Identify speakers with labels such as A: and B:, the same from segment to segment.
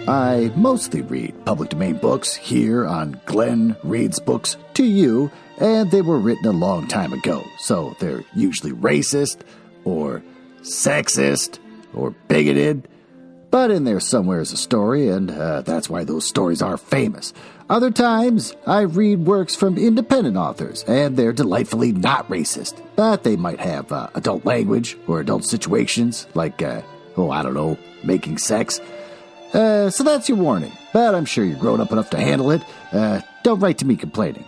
A: I mostly read public domain books here on Glenn Reads Books to You, and they were written a long time ago, so they're usually racist, or sexist, or bigoted, but in there somewhere is a story, and that's why those stories are famous. Other times, I read works from independent authors, and they're delightfully not racist, but they might have adult language or adult situations, like, making sex. So that's your warning, but I'm sure you're grown up enough to handle it. Don't write to me complaining.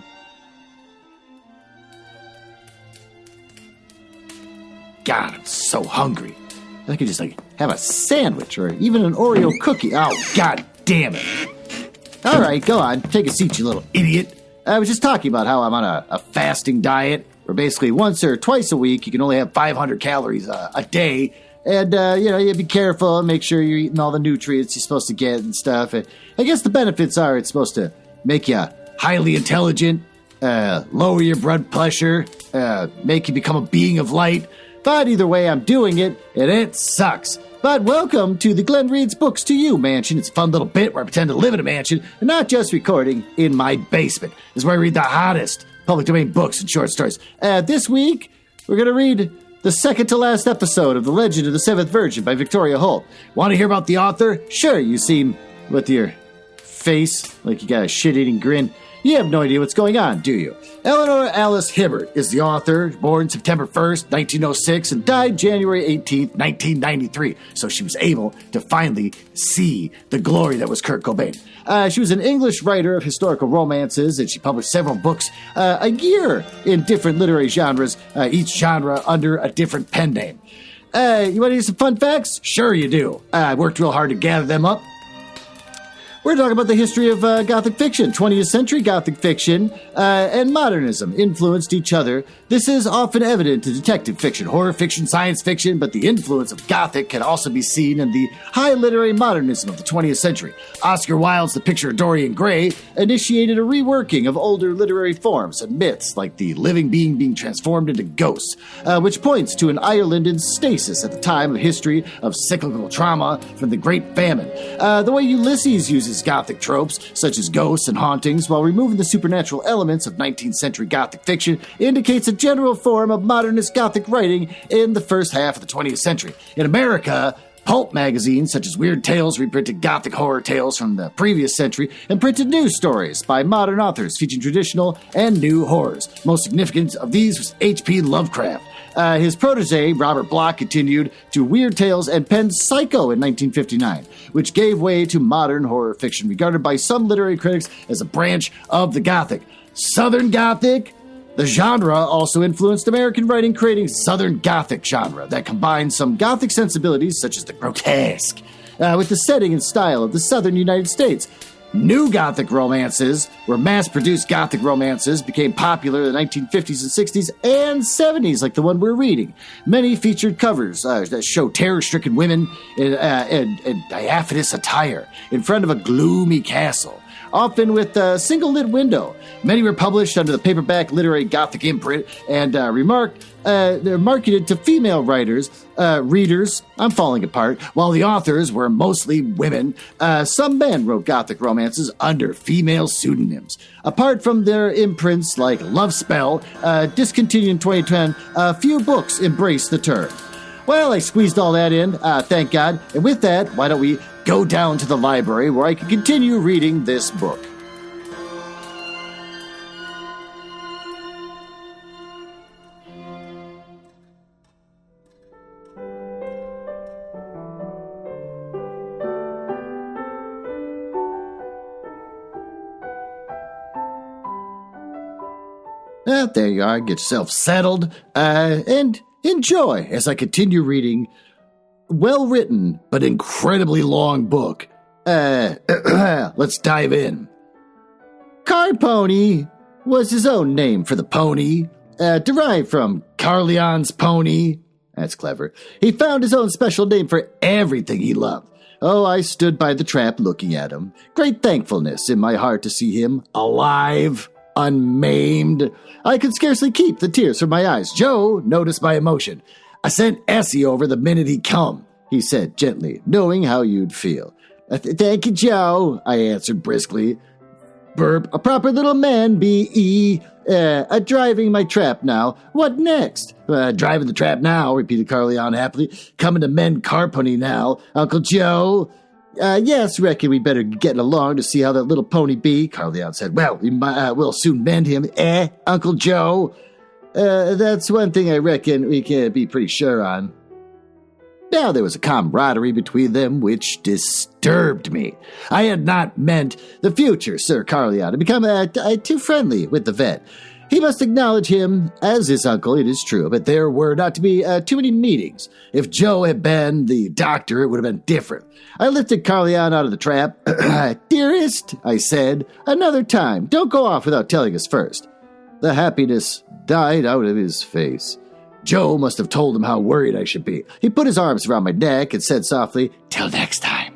A: God, I'm so hungry. I could just, have a sandwich or even an Oreo cookie. Oh, God damn it. All right, go on. Take a seat, you little idiot. I was just talking about how I'm on a fasting diet, where basically once or twice a week you can only have 500 calories a day. And, you be careful and make sure you're eating all the nutrients you're supposed to get and stuff. And I guess the benefits are it's supposed to make you highly intelligent, lower your blood pressure, make you become a being of light. But either way, I'm doing it, and it sucks. But welcome to the Glenn Reads Books to You mansion. It's a fun little bit where I pretend to live in a mansion and not just recording in my basement. This is where I read the hottest public domain books and short stories. This week, we're going to read the second to last episode of The Legend of the Seventh Virgin by Victoria Holt. Want to hear about the author? Sure, you seem with your face like you got a shit-eating grin. You have no idea what's going on, do you? Eleanor Alice Hibbert is the author, born September 1st, 1906, and died January 18th, 1993. So she was able to finally see the glory that was Kurt Cobain. She was an English writer of historical romances, and she published several books a year in different literary genres, each genre under a different pen name. You want to hear some fun facts? Sure you do. I worked real hard to gather them up. We're talking about the history of Gothic fiction. 20th century Gothic fiction and modernism influenced each other. This is often evident in detective fiction, horror fiction, science fiction, but the influence of Gothic can also be seen in the high literary modernism of the 20th century. Oscar Wilde's The Picture of Dorian Gray initiated a reworking of older literary forms and myths, like the living being being transformed into ghosts, which points to an Ireland in stasis at the time of history of cyclical trauma from the Great Famine. The way Ulysses uses Gothic tropes, such as ghosts and hauntings, while removing the supernatural elements of 19th century Gothic fiction, indicates a general form of modernist Gothic writing in the first half of the 20th century. In America, pulp magazines such as Weird Tales reprinted Gothic horror tales from the previous century and printed news stories by modern authors featuring traditional and new horrors. Most significant of these was H.P. Lovecraft. His protege, Robert Bloch, continued to Weird Tales and penned Psycho in 1959, which gave way to modern horror fiction, regarded by some literary critics as a branch of the Gothic. Southern Gothic, the genre, also influenced American writing, creating Southern Gothic genre that combines some Gothic sensibilities, such as the grotesque, with the setting and style of the Southern United States. New Gothic romances, where mass-produced Gothic romances became popular in the 1950s and 60s and 70s, like the one we're reading. Many featured covers that show terror-stricken women in diaphanous attire in front of a gloomy castle, often with a single-lit window. Many were published under the paperback literary Gothic imprint and they're marketed to female readers. I'm falling apart. While the authors were mostly women, some men wrote Gothic romances under female pseudonyms. Apart from their imprints like Love Spell, discontinued in 2010, a few books embrace the term. Well, I squeezed all that in, thank God. And with that, why don't we go down to the library where I can continue reading this book. There you are. Get yourself settled and enjoy as I continue reading well-written but incredibly long book. Let's dive in. Car Pony was his own name for the pony, derived from Carleon's pony. That's clever. He found his own special name for everything he loved. Oh, I stood by the trap looking at him. Great thankfulness in my heart to see him alive, unmaimed. I could scarcely keep the tears from my eyes. Joe noticed my emotion. I sent Essie over the minute he come, he said gently, knowing how you'd feel. Thank you, Joe, I answered briskly. Burp, a proper little man, B.E. Driving my trap now. What next? Driving the trap now, repeated Carleon happily. Coming to mend Carpony now. Uncle Joe? Yes, reckon we better get along to see how that little pony be, Carleon said. Well, we'll soon mend him. Uncle Joe? That's one thing I reckon we can be pretty sure on. Now there was a camaraderie between them which disturbed me. I had not meant the future Sir Carleon to become too friendly with the vet. He must acknowledge him as his uncle, it is true, but there were not to be too many meetings. If Joe had been the doctor, it would have been different. I lifted Carleon out of the trap. Dearest, I said, another time. Don't go off without telling us first. The happiness died out of his face. Joe must have told him how worried I should be. He put his arms around my neck and said softly, "Till next time."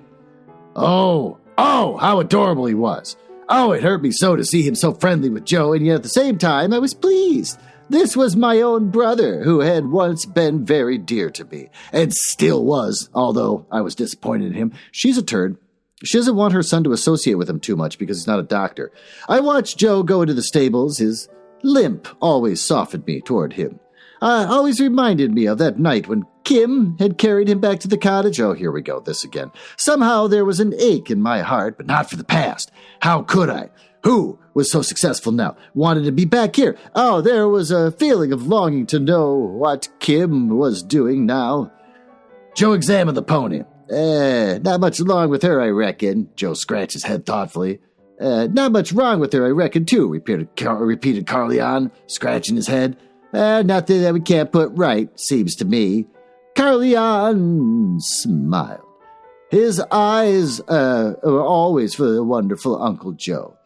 A: Oh, how adorable he was. Oh, it hurt me so to see him so friendly with Joe, and yet at the same time I was pleased. This was my own brother, who had once been very dear to me, and still was, although I was disappointed in him. She's a turd. She doesn't want her son to associate with him too much because he's not a doctor. I watched Joe go into the stables. His limp always softened me toward him. Always reminded me of that night when Kim had carried him back to the cottage. Oh, here we go, this again. Somehow there was an ache in my heart, but not for the past. How could I? Who was so successful now? Wanted to be back here. Oh, there was a feeling of longing to know what Kim was doing now. Joe examined the pony. Not much wrong with her, I reckon. Joe scratched his head thoughtfully. Not much wrong with her, I reckon, too, repeated Carleon, scratching his head. Nothing that we can't put right, seems to me. Carleon smiled. His eyes were always for the wonderful Uncle Joe.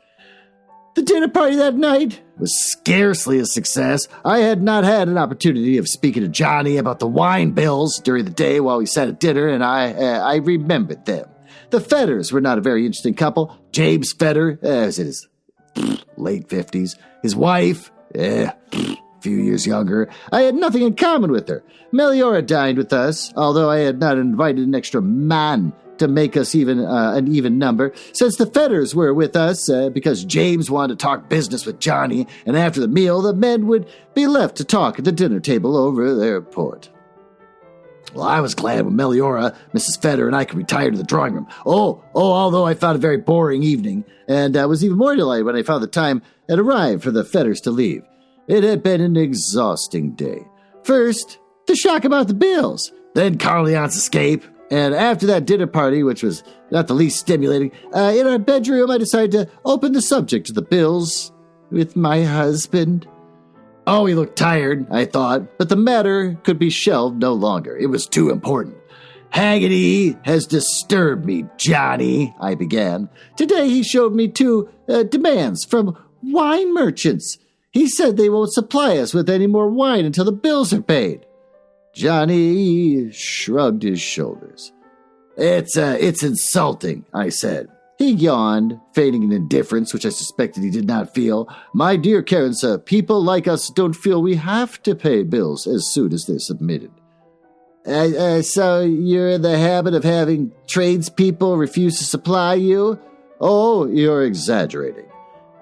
A: The dinner party that night was scarcely a success. I had not had an opportunity of speaking to Johnny about the wine bills during the day while we sat at dinner, and I remembered them. The Fetters were not a very interesting couple. James Fetter, was in his late 50s. His wife, few years younger. I had nothing in common with her. Meliora dined with us, although I had not invited an extra man to make us even an even number, since the Fetters were with us because James wanted to talk business with Johnny, and after the meal the men would be left to talk at the dinner table over their port. Well, I was glad when Meliora, Mrs. Fetter, and I could retire to the drawing room. Although I found it a very boring evening, and I was even more delighted when I found the time had arrived for the Fetters to leave. It had been an exhausting day. First, the shock about the bills, then Carleon's escape, and after that dinner party, which was not the least stimulating, in our bedroom I decided to open the subject of the bills with my husband. Oh, he looked tired, I thought, but the matter could be shelved no longer. It was too important. Haggerty has disturbed me, Johnny, I began. Today he showed me two demands from wine merchants. He said they won't supply us with any more wine until the bills are paid. Johnny shrugged his shoulders. It's insulting, I said. He yawned, feigning an indifference which I suspected he did not feel. My dear Karensa, people like us don't feel we have to pay bills as soon as they're submitted. So you're in the habit of having tradespeople refuse to supply you? Oh, you're exaggerating.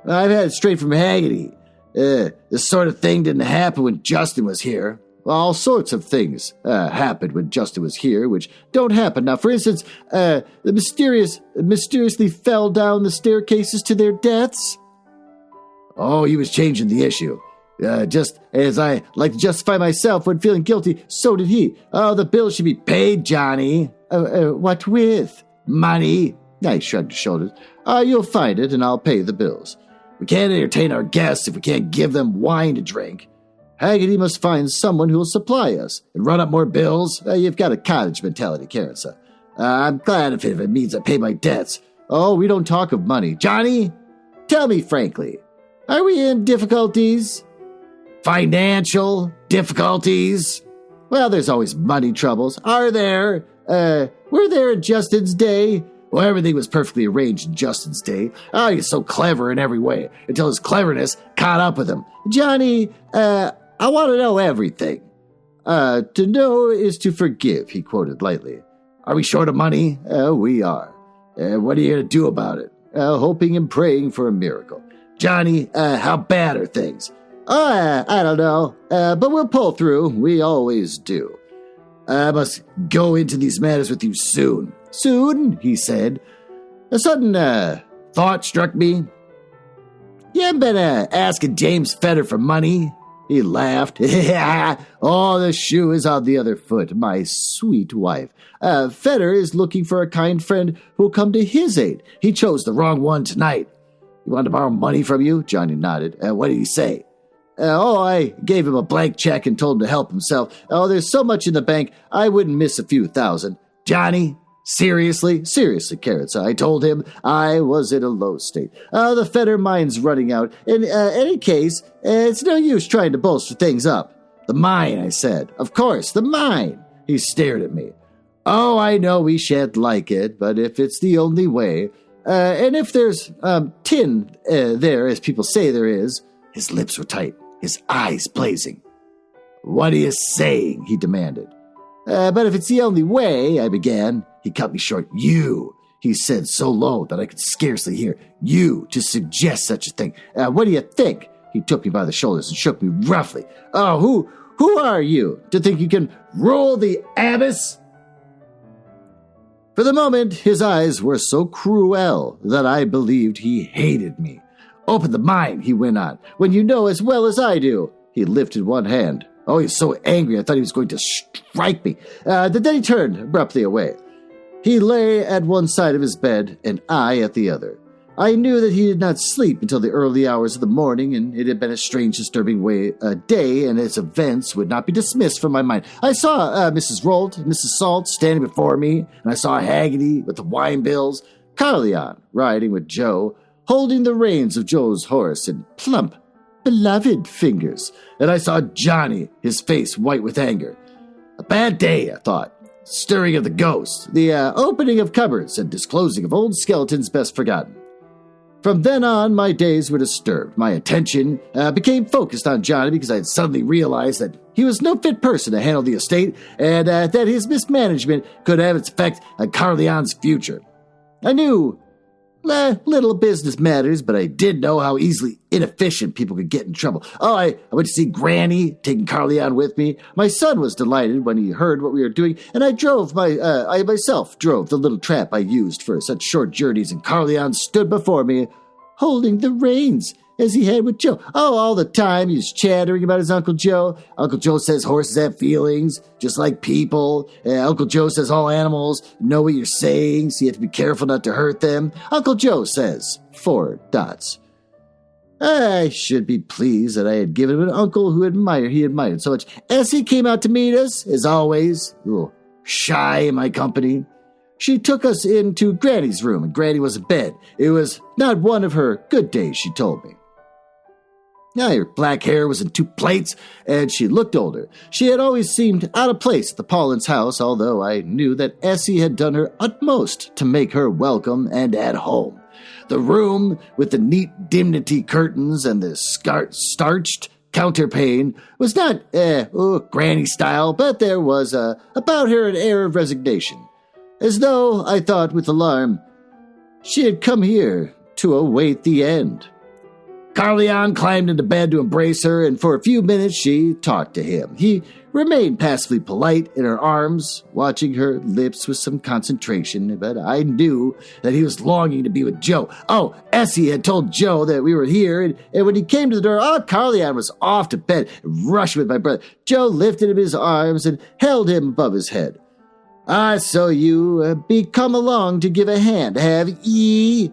A: I've had it straight from Haggerty. This sort of thing didn't happen when Justin was here. All sorts of things happened when Justin was here, which don't happen now. For instance, the mysteriously fell down the staircases to their deaths. Oh, he was changing the issue. Just as I like to justify myself when feeling guilty, so did he. Oh, the bill should be paid, Johnny. What with? Money. I shrugged his shoulders. You'll find it, and I'll pay the bills. We can't entertain our guests if we can't give them wine to drink. Haggerty must find someone who will supply us and run up more bills. You've got a cottage mentality, Karensa. I'm glad if it means I pay my debts. Oh, we don't talk of money. Johnny, tell me frankly, are we in difficulties? Financial difficulties? Well, there's always money troubles. Are there? Were there in Justin's day? Well, everything was perfectly arranged in Justin's day. Oh, he's so clever in every way, until his cleverness caught up with him. Johnny, I want to know everything. To know is to forgive, he quoted lightly. Are we short of money? We are. What are you going to do about it? Hoping and praying for a miracle. Johnny, how bad are things? I don't know, but we'll pull through. We always do. I must go into these matters with you soon. Soon, he said. A sudden thought struck me. You haven't been asking James Fetter for money? He laughed. Oh, the shoe is on the other foot, my sweet wife. Fetter is looking for a kind friend who will come to his aid. He chose the wrong one tonight. He wanted to borrow money from you? Johnny nodded. What did he say? I gave him a blank check and told him to help himself. There's so much in the bank, I wouldn't miss a few thousand. Johnny, seriously, Karensa. I told him I was in a low state. The Fetter mine's running out. In any case, it's no use trying to bolster things up. The mine, I said. Of course, the mine. He stared at me. Oh, I know we shan't like it, but if it's the only way, and if there's tin there, as people say there is. His lips were tight, his eyes blazing. What are you saying? He demanded. But if it's the only way, I began. He cut me short. You, he said so low that I could scarcely hear. You to suggest such a thing. What do you think? He took me by the shoulders and shook me roughly. Oh, who are you to think you can rule the abyss? For the moment, his eyes were so cruel that I believed he hated me. Open the mine, he went on, when you know as well as I do. He lifted one hand. Oh, he was so angry I thought he was going to strike me. Then he turned abruptly away. He lay at one side of his bed and I at the other. I knew that he did not sleep until the early hours of the morning, and it had been a strange, disturbing day, and its events would not be dismissed from my mind. I saw Mrs. Holt, Mrs. Salt standing before me, and I saw Haggerty with the wine bills, Carleon riding with Joe, holding the reins of Joe's horse in plump, beloved fingers, and I saw Johnny, his face white with anger. A bad day, I thought. Stirring of the ghosts, the opening of cupboards, and disclosing of old skeletons best forgotten. From then on, my days were disturbed. My attention became focused on Johnny because I had suddenly realized that he was no fit person to handle the estate and that his mismanagement could have its effect on Carleon's future. I knew little business matters, but I did know how easily inefficient people could get in trouble. I went to see Granny, taking Carleon with me. My son was delighted when he heard what we were doing, and I myself drove the little trap I used for such short journeys, and Carleon stood before me, holding the reins, as he had with Joe. All the time he was chattering about his Uncle Joe. Uncle Joe says horses have feelings, just like people. Uncle Joe says all animals know what you're saying, so you have to be careful not to hurt them. Uncle Joe says, 4 dots. I should be pleased that I had given him an uncle who he admired so much. Essie came out to meet us, as always, a little shy in my company. She took us into Granny's room, and Granny was in bed. It was not one of her good days, she told me. Her black hair was in 2 plaits, and she looked older. She had always seemed out of place at the Paulins' house, although I knew that Essie had done her utmost to make her welcome and at home. The room, with the neat dimity curtains and the starched counterpane, was not Granny style, but there was about her an air of resignation, as though, I thought with alarm, she had come here to await the end. Carleon climbed into bed to embrace her, and for a few minutes she talked to him. He remained passively polite in her arms, watching her lips with some concentration, but I knew that he was longing to be with Joe. Essie had told Joe that we were here, and when he came to the door, Carleon was off to bed and rushed with my brother. Joe lifted him in his arms and held him above his head. So you be come along to give a hand, have ye?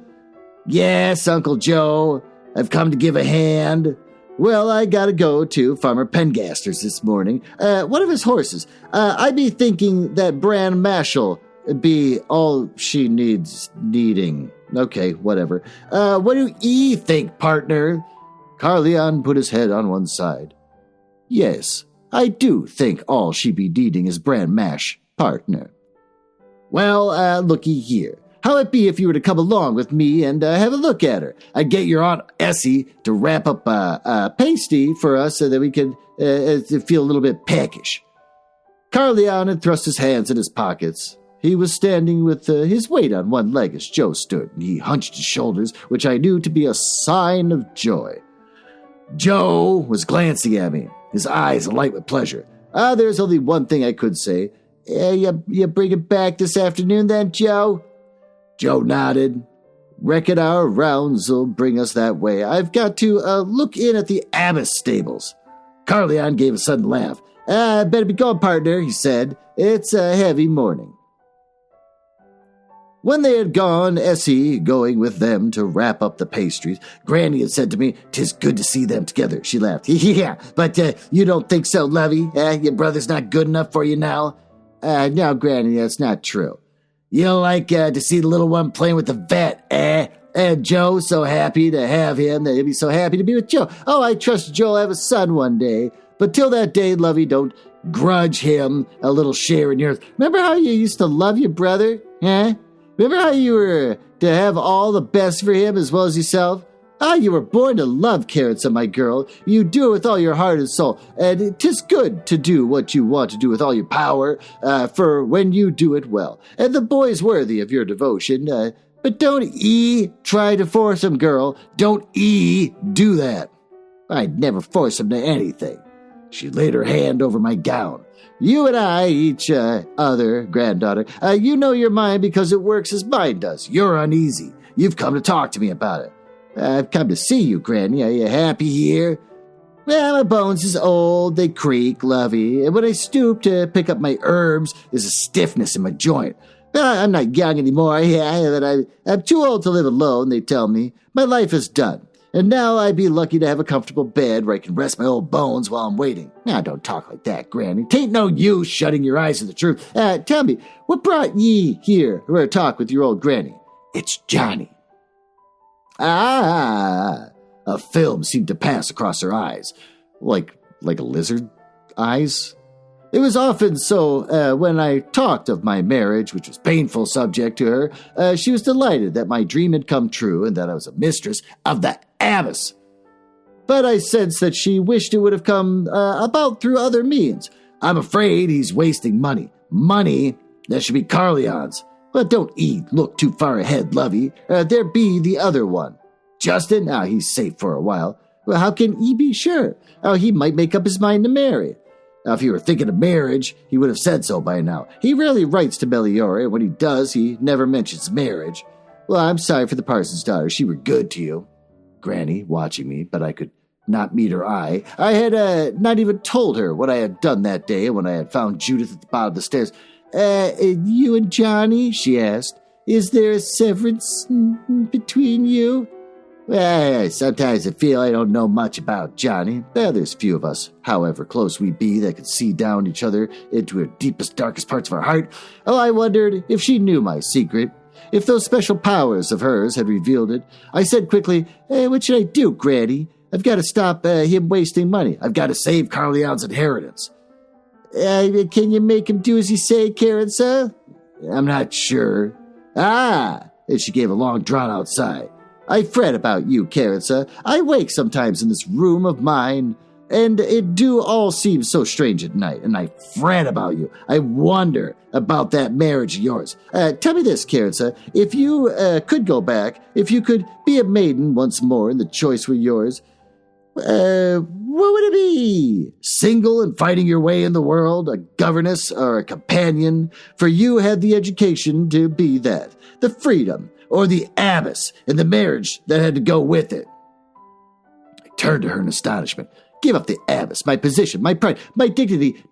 A: Yes, Uncle Joe. I've come to give a hand. Well, I gotta go to Farmer Pengaster's this morning. One of his horses. I be thinking that Bran Mash'll be all she needing. Okay, whatever. What do ye think, partner? Carleon put his head on one side. Yes, I do think all she be needing is Bran Mash, partner. Well, looky here. How it be if you were to come along with me and have a look at her? I'd get your Aunt Essie to wrap up a pasty for us so that we could feel a little bit peckish. Carleon had thrust his hands in his pockets. He was standing with his weight on one leg as Joe stood, and he hunched his shoulders, which I knew to be a sign of joy. Joe was glancing at me, his eyes alight with pleasure. There's only one thing I could say. You bring it back this afternoon then, Joe? Joe nodded. Reckon our rounds'll bring us that way. I've got to look in at the Abbess stables. Carleon gave a sudden laugh. Better be going, partner, he said. It's a heavy morning. When they had gone, Essie going with them to wrap up the pastries, Granny had said to me, "'Tis good to see them together," she laughed. "Yeah, but you don't think so, lovey? Your brother's not good enough for you now?" No, Granny, that's not true. You don't like to see the little one playing with the vet, And Joe, so happy to have him that he'll be so happy to be with Joe. Oh, I trust Joe'll have a son one day. But till that day, lovey, don't grudge him a little share in yours. Remember how you used to love your brother? Remember how you were to have all the best for him as well as yourself? You were born to love, Karensa, my girl. You do it with all your heart and soul. And 'tis good to do what you want to do with all your power, for when you do it well. And the boy's worthy of your devotion. But don't try to force him, girl. Don't do that. I'd never force him to anything. She laid her hand over my gown. You and I, each other, granddaughter, you know your mind because it works as mine does. You're uneasy. You've come to talk to me about it. I've come to see you, Granny. Are you happy here? Well, my bones is old. They creak, lovey. And when I stoop to pick up my herbs, there's a stiffness in my joint. I'm not young anymore, but I'm too old to live alone, they tell me. My life is done. And now I'd be lucky to have a comfortable bed where I can rest my old bones while I'm waiting. Now, don't talk like that, Granny. 'Tain't no use shutting your eyes to the truth. Tell me, what brought ye here for a talk with your old Granny? It's Johnny. A film seemed to pass across her eyes. Like a lizard eyes? It was often so when I talked of my marriage, which was painful subject to her, she was delighted that my dream had come true and that I was a mistress of the Abbess. But I sensed that she wished it would have come about through other means. I'm afraid he's wasting money. Money that should be Carleon's. But don't look too far ahead, lovey. There be the other one. Justin? He's safe for a while. Well, how can he be sure? He might make up his mind to marry. Now, if he were thinking of marriage, he would have said so by now. He rarely writes to Meliore, and when he does, he never mentions marriage. Well, I'm sorry for the parson's daughter. She were good to you. Granny, watching me, but I could not meet her eye. I had not even told her what I had done that day when I had found Judith at the bottom of the stairs. You and Johnny, she asked. Is there a severance between you? Well, sometimes I feel I don't know much about Johnny. There's few of us, however close we be, that could see down each other into our deepest, darkest parts of our heart. I wondered if she knew my secret, if those special powers of hers had revealed it. I said quickly, what should I do, Granny? I've got to stop him wasting money. I've got to save Carleon's inheritance. Can you make him do as you say, Karensa? I'm not sure. And she gave a long, drawn-out sigh. I fret about you, Karensa. I wake sometimes in this room of mine, and it do all seem so strange at night, and I fret about you. I wonder about that marriage of yours. Tell me this, Karensa. If you could go back, if you could be a maiden once more and the choice were yours, what would it be? Single and fighting your way in the world, a governess or a companion? For you had the education to be that, the freedom, or the Abbess and the marriage that had to go with it. I turned to her in astonishment. Give up the Abbess, my position, my pride, my dignity,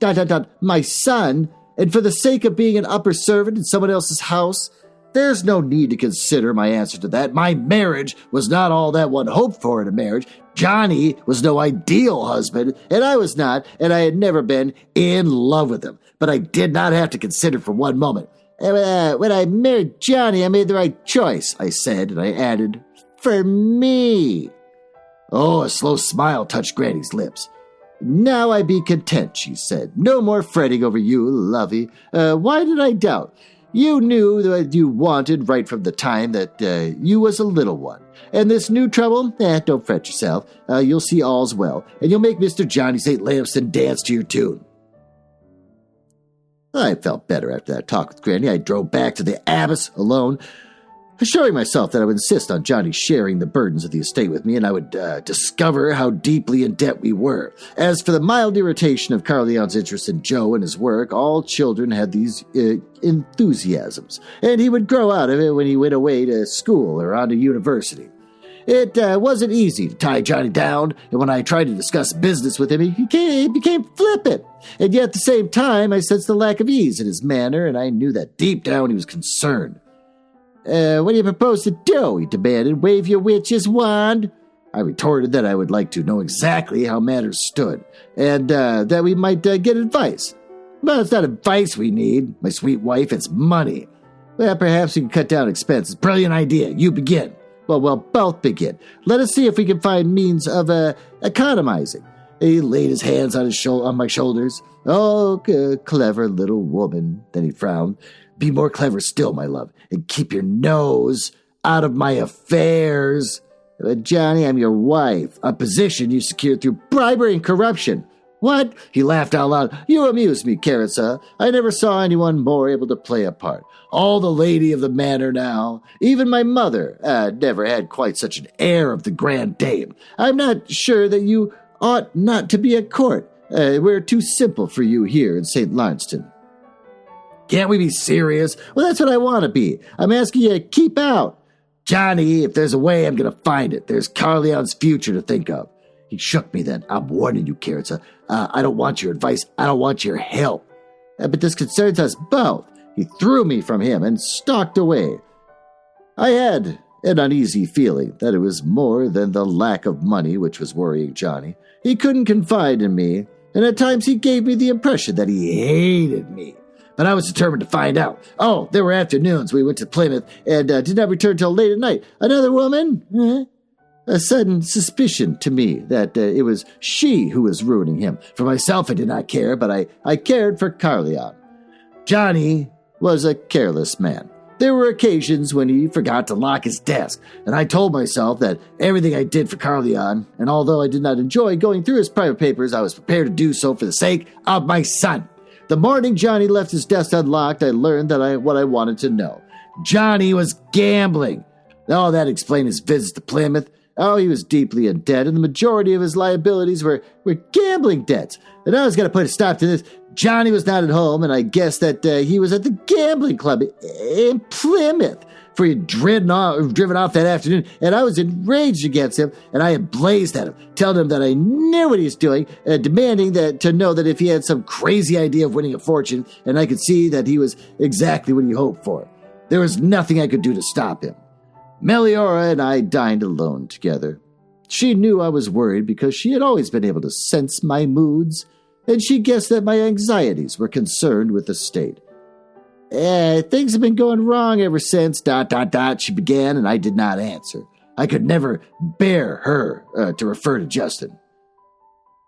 A: my son, and for the sake of being an upper servant in someone else's house? There's no need to consider my answer to that. My marriage was not all that one hoped for in a marriage. Johnny was no ideal husband, and I was not, and I had never been in love with him. But I did not have to consider for one moment. When I married Johnny, I made the right choice, I said, and I added, for me. A slow smile touched Granny's lips. Now I be content, she said. No more fretting over you, lovey. Why did I doubt? You knew what you wanted right from the time that you was a little one. And this new trouble, don't fret yourself. You'll see all's well, and you'll make Mr. Johnny St. Lamson dance to your tune. I felt better after that talk with Granny. I drove back to the Abbess alone, assuring myself that I would insist on Johnny sharing the burdens of the estate with me, and I would discover how deeply in debt we were. As for the mild irritation of Carleon's interest in Joe and his work, all children had these enthusiasms, and he would grow out of it when he went away to school or on to university. It wasn't easy to tie Johnny down, and when I tried to discuss business with him, he became flippant. And yet at the same time, I sensed the lack of ease in his manner, and I knew that deep down he was concerned. What do you propose to do? He demanded. Wave your witch's wand? I retorted that I would like to know exactly how matters stood, and that we might get advice. Well, it's not advice we need, my sweet wife, it's money. Well, perhaps we can cut down expenses. Brilliant idea. You begin. Well, we'll both begin. Let us see if we can find means of economizing. He laid his hands on my shoulders. Oh, clever little woman. Then he frowned. Be more clever still, my love, and keep your nose out of my affairs. But Johnny, I'm your wife, a position you secured through bribery and corruption. What? He laughed out loud. You amuse me, Karensa. I never saw anyone more able to play a part. All the lady of the manor now. Even my mother never had quite such an air of the grand dame. I'm not sure that you ought not to be at court. We're too simple for you here in St. Lawrencetown. Can't we be serious? Well, that's what I want to be. I'm asking you to keep out. Johnny, if there's a way, I'm going to find it. There's Carleon's future to think of. He shook me then. I'm warning you, Karensa. I don't want your advice. I don't want your help. But this concerns us both. He threw me from him and stalked away. I had an uneasy feeling that it was more than the lack of money which was worrying Johnny. He couldn't confide in me, and at times he gave me the impression that he hated me. But I was determined to find out. Oh, there were afternoons we went to Plymouth and did not return till late at night. Another woman? A sudden suspicion to me that it was she who was ruining him. For myself, I did not care, but I cared for Carleon. Johnny was a careless man. There were occasions when he forgot to lock his desk, and I told myself that everything I did for Carleon, and although I did not enjoy going through his private papers, I was prepared to do so for the sake of my son. The morning Johnny left his desk unlocked, I learned what I wanted to know. Johnny was gambling. Oh, that explained his visits to Plymouth. Oh, he was deeply in debt, and the majority of his liabilities were gambling debts. And I was going to put a stop to this. Johnny was not at home, and I guessed that he was at the gambling club in Plymouth, for he had driven off that afternoon, and I was enraged against him, and I had blazed at him, telling him that I knew what he was doing, demanding to know that if he had some crazy idea of winning a fortune, and I could see that he was exactly what he hoped for. There was nothing I could do to stop him. Meliora and I dined alone together. She knew I was worried because she had always been able to sense my moods, and she guessed that my anxieties were concerned with the state. Things have been going wrong ever since, ... she began, and I did not answer. I could never bear her to refer to Justin.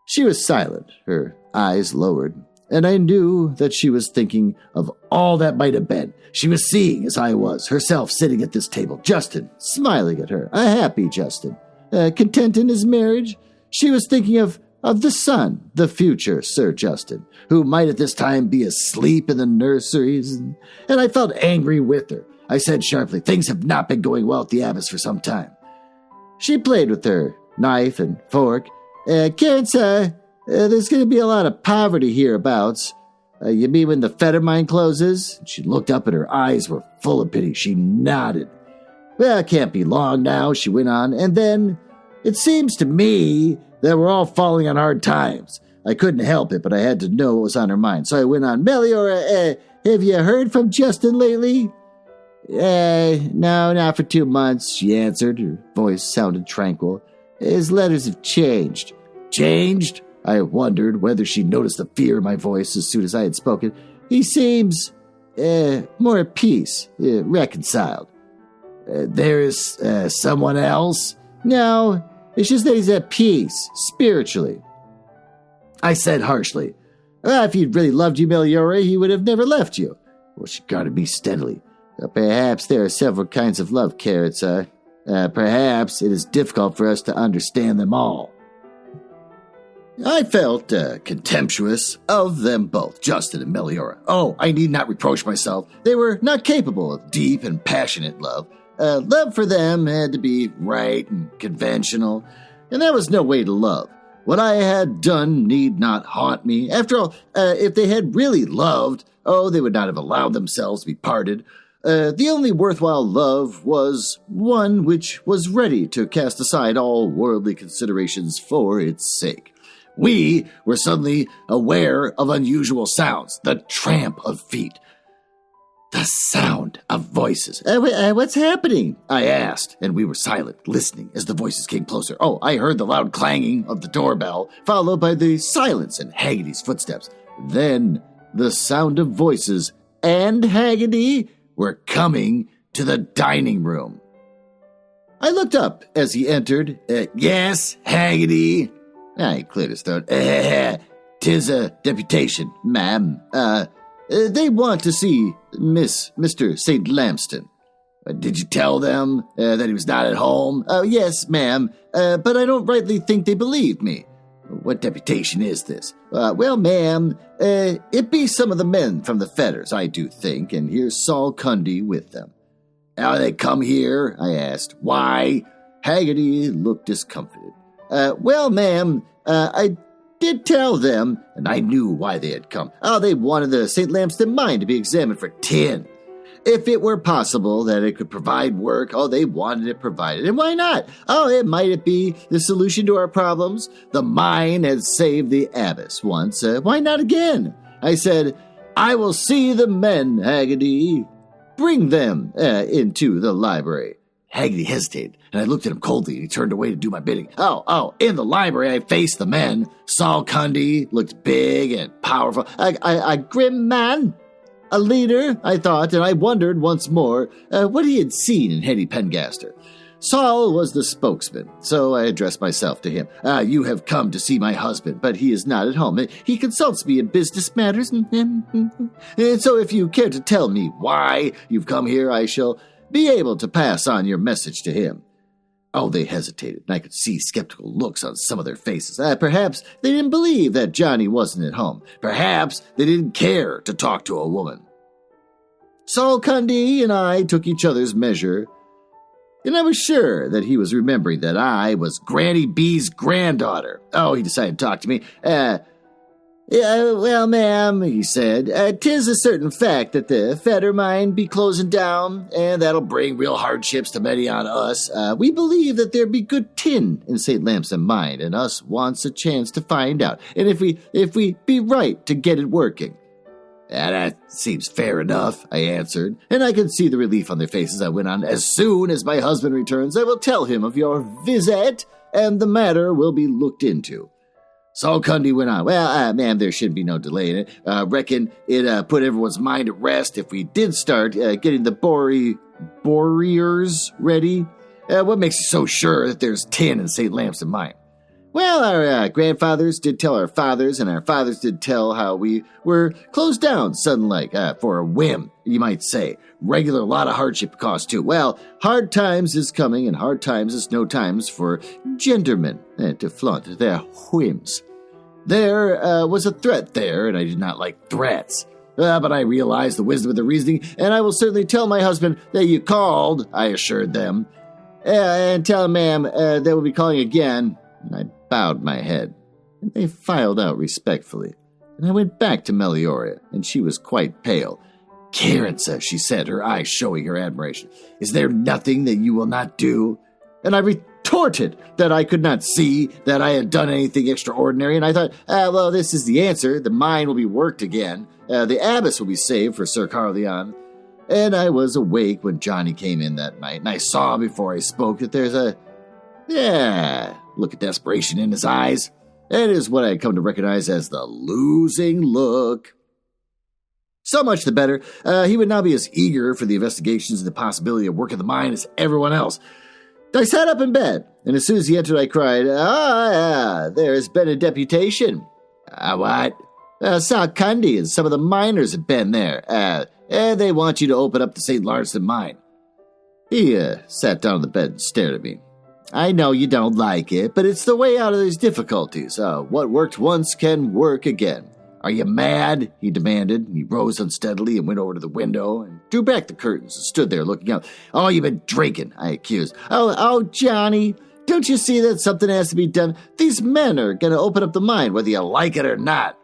A: She was silent, her eyes lowered, and I knew that she was thinking of all that might have been. She was seeing, as I was, herself sitting at this table, Justin, smiling at her, a happy Justin, content in his marriage. She was thinking of the son, the future Sir Justin, who might at this time be asleep in the nurseries, and I felt angry with her. I said sharply, things have not been going well at the Abbess for some time. She played with her knife and fork. Karensa, there's going to be a lot of poverty hereabouts. You mean when the fetter mine closes? She looked up and her eyes were full of pity. She nodded. Well, it can't be long now, she went on, and then it seems to me that we're all falling on hard times. I couldn't help it, but I had to know what was on her mind. So I went on, Meliora, have you heard from Justin lately? No, not for 2 months, she answered. Her voice sounded tranquil. His letters have changed. Changed? I wondered whether she noticed the fear in my voice as soon as I had spoken. He seems more at peace, reconciled. There is someone else? No, it's just that he's at peace, spiritually. I said harshly, if he'd really loved you, Meliora, he would have never left you. Well, she regarded me steadily. Perhaps there are several kinds of love, Karensa. Perhaps it is difficult for us to understand them all. I felt contemptuous of them both, Justin and Meliora. Oh, I need not reproach myself. They were not capable of deep and passionate love. Love for them had to be right and conventional, and that was no way to love. What I had done need not haunt me. After all, if they had really loved, they would not have allowed themselves to be parted. The only worthwhile love was one which was ready to cast aside all worldly considerations for its sake. We were suddenly aware of unusual sounds, the tramp of feet, the sound of voices. What's happening? I asked, and we were silent, listening as the voices came closer. I heard the loud clanging of the doorbell, followed by the silence and Haggerty's footsteps. Then the sound of voices and Haggerty were coming to the dining room. I looked up as he entered. Yes, Haggerty. I cleared his throat. 'Tis a deputation, ma'am. They want to see Mr. St. Lamston. Did you tell them that he was not at home? Yes, ma'am, but I don't rightly think they believed me. What deputation is this? Well, ma'am, it be some of the men from the Fetters, I do think, and here's Saul Cundy with them. How they come here? I asked. Why? Haggerty looked discomfited. Well, ma'am, I did tell them, and I knew why they had come. They wanted the St. Lamston mine to be examined for tin. If it were possible that it could provide work, they wanted it provided. And why not? Might it be the solution to our problems? The mine had saved the abbess once. Why not again? I said, I will see the men, Haggerty. Bring them into the library. Haggerty hesitated, and I looked at him coldly, and he turned away to do my bidding. In the library, I faced the men. Saul Cundy looked big and powerful. A grim man. A leader, I thought, and I wondered once more what he had seen in Hetty Pengaster. Saul was the spokesman, so I addressed myself to him. You have come to see my husband, but he is not at home. He consults me in business matters, and so if you care to tell me why you've come here, I shall be able to pass on your message to him. They hesitated, and I could see skeptical looks on some of their faces. Perhaps they didn't believe that Johnny wasn't at home. Perhaps they didn't care to talk to a woman. Saul Cundy and I took each other's measure, and I was sure that he was remembering that I was Granny B's granddaughter. He decided to talk to me. Well, ma'am, he said, 'tis a certain fact that the Fetter mine be closing down, and that'll bring real hardships to many on us. We believe that there be good tin in St. Lamston mine, and us wants a chance to find out, and if we be right to get it working. That seems fair enough, I answered, and I could see the relief on their faces. I went on, as soon as my husband returns, I will tell him of your visit, and the matter will be looked into. Saul Cundy went on. Well, ma'am, there should be no delay in it. Reckon it put everyone's mind at rest if we did start getting the borers ready. What makes you so sure that there's tin in St. Lamston mine? Well, our grandfathers did tell our fathers, and our fathers did tell how we were closed down sudden-like, for a whim, you might say. Regular lot of hardship cost, too. Well, hard times is coming, and hard times is no times for gentlemen to flaunt their whims. There was a threat there, and I did not like threats. But I realized the wisdom of the reasoning, and I will certainly tell my husband that you called, I assured them. And tell him, ma'am, they will be calling again. And I bowed my head, and they filed out respectfully. And I went back to Meliora, and she was quite pale. Karensa, she said, her eyes showing her admiration. Is there nothing that you will not do? And I retorted that I could not see that I had done anything extraordinary, and I thought, well, this is the answer. The mine will be worked again. The abbess will be saved for Sir Carleon. And I was awake when Johnny came in that night, and I saw before I spoke that there's a look of desperation in his eyes. That is what I had come to recognize as the losing look. So much the better. He would now be as eager for the investigations and the possibility of work at the mine as everyone else. I sat up in bed, and as soon as he entered, I cried, there has been a deputation. What? Saul Cundy and some of the miners have been there. They want you to open up the St. Lamston mine. He sat down on the bed and stared at me. I know you don't like it, but it's the way out of these difficulties. What worked once can work again. Are you mad? He demanded. He rose unsteadily and went over to the window and drew back the curtains and stood there looking out. Oh, you've been drinking, I accused. Oh, Johnny, don't you see that something has to be done? These men are going to open up the mine, whether you like it or not.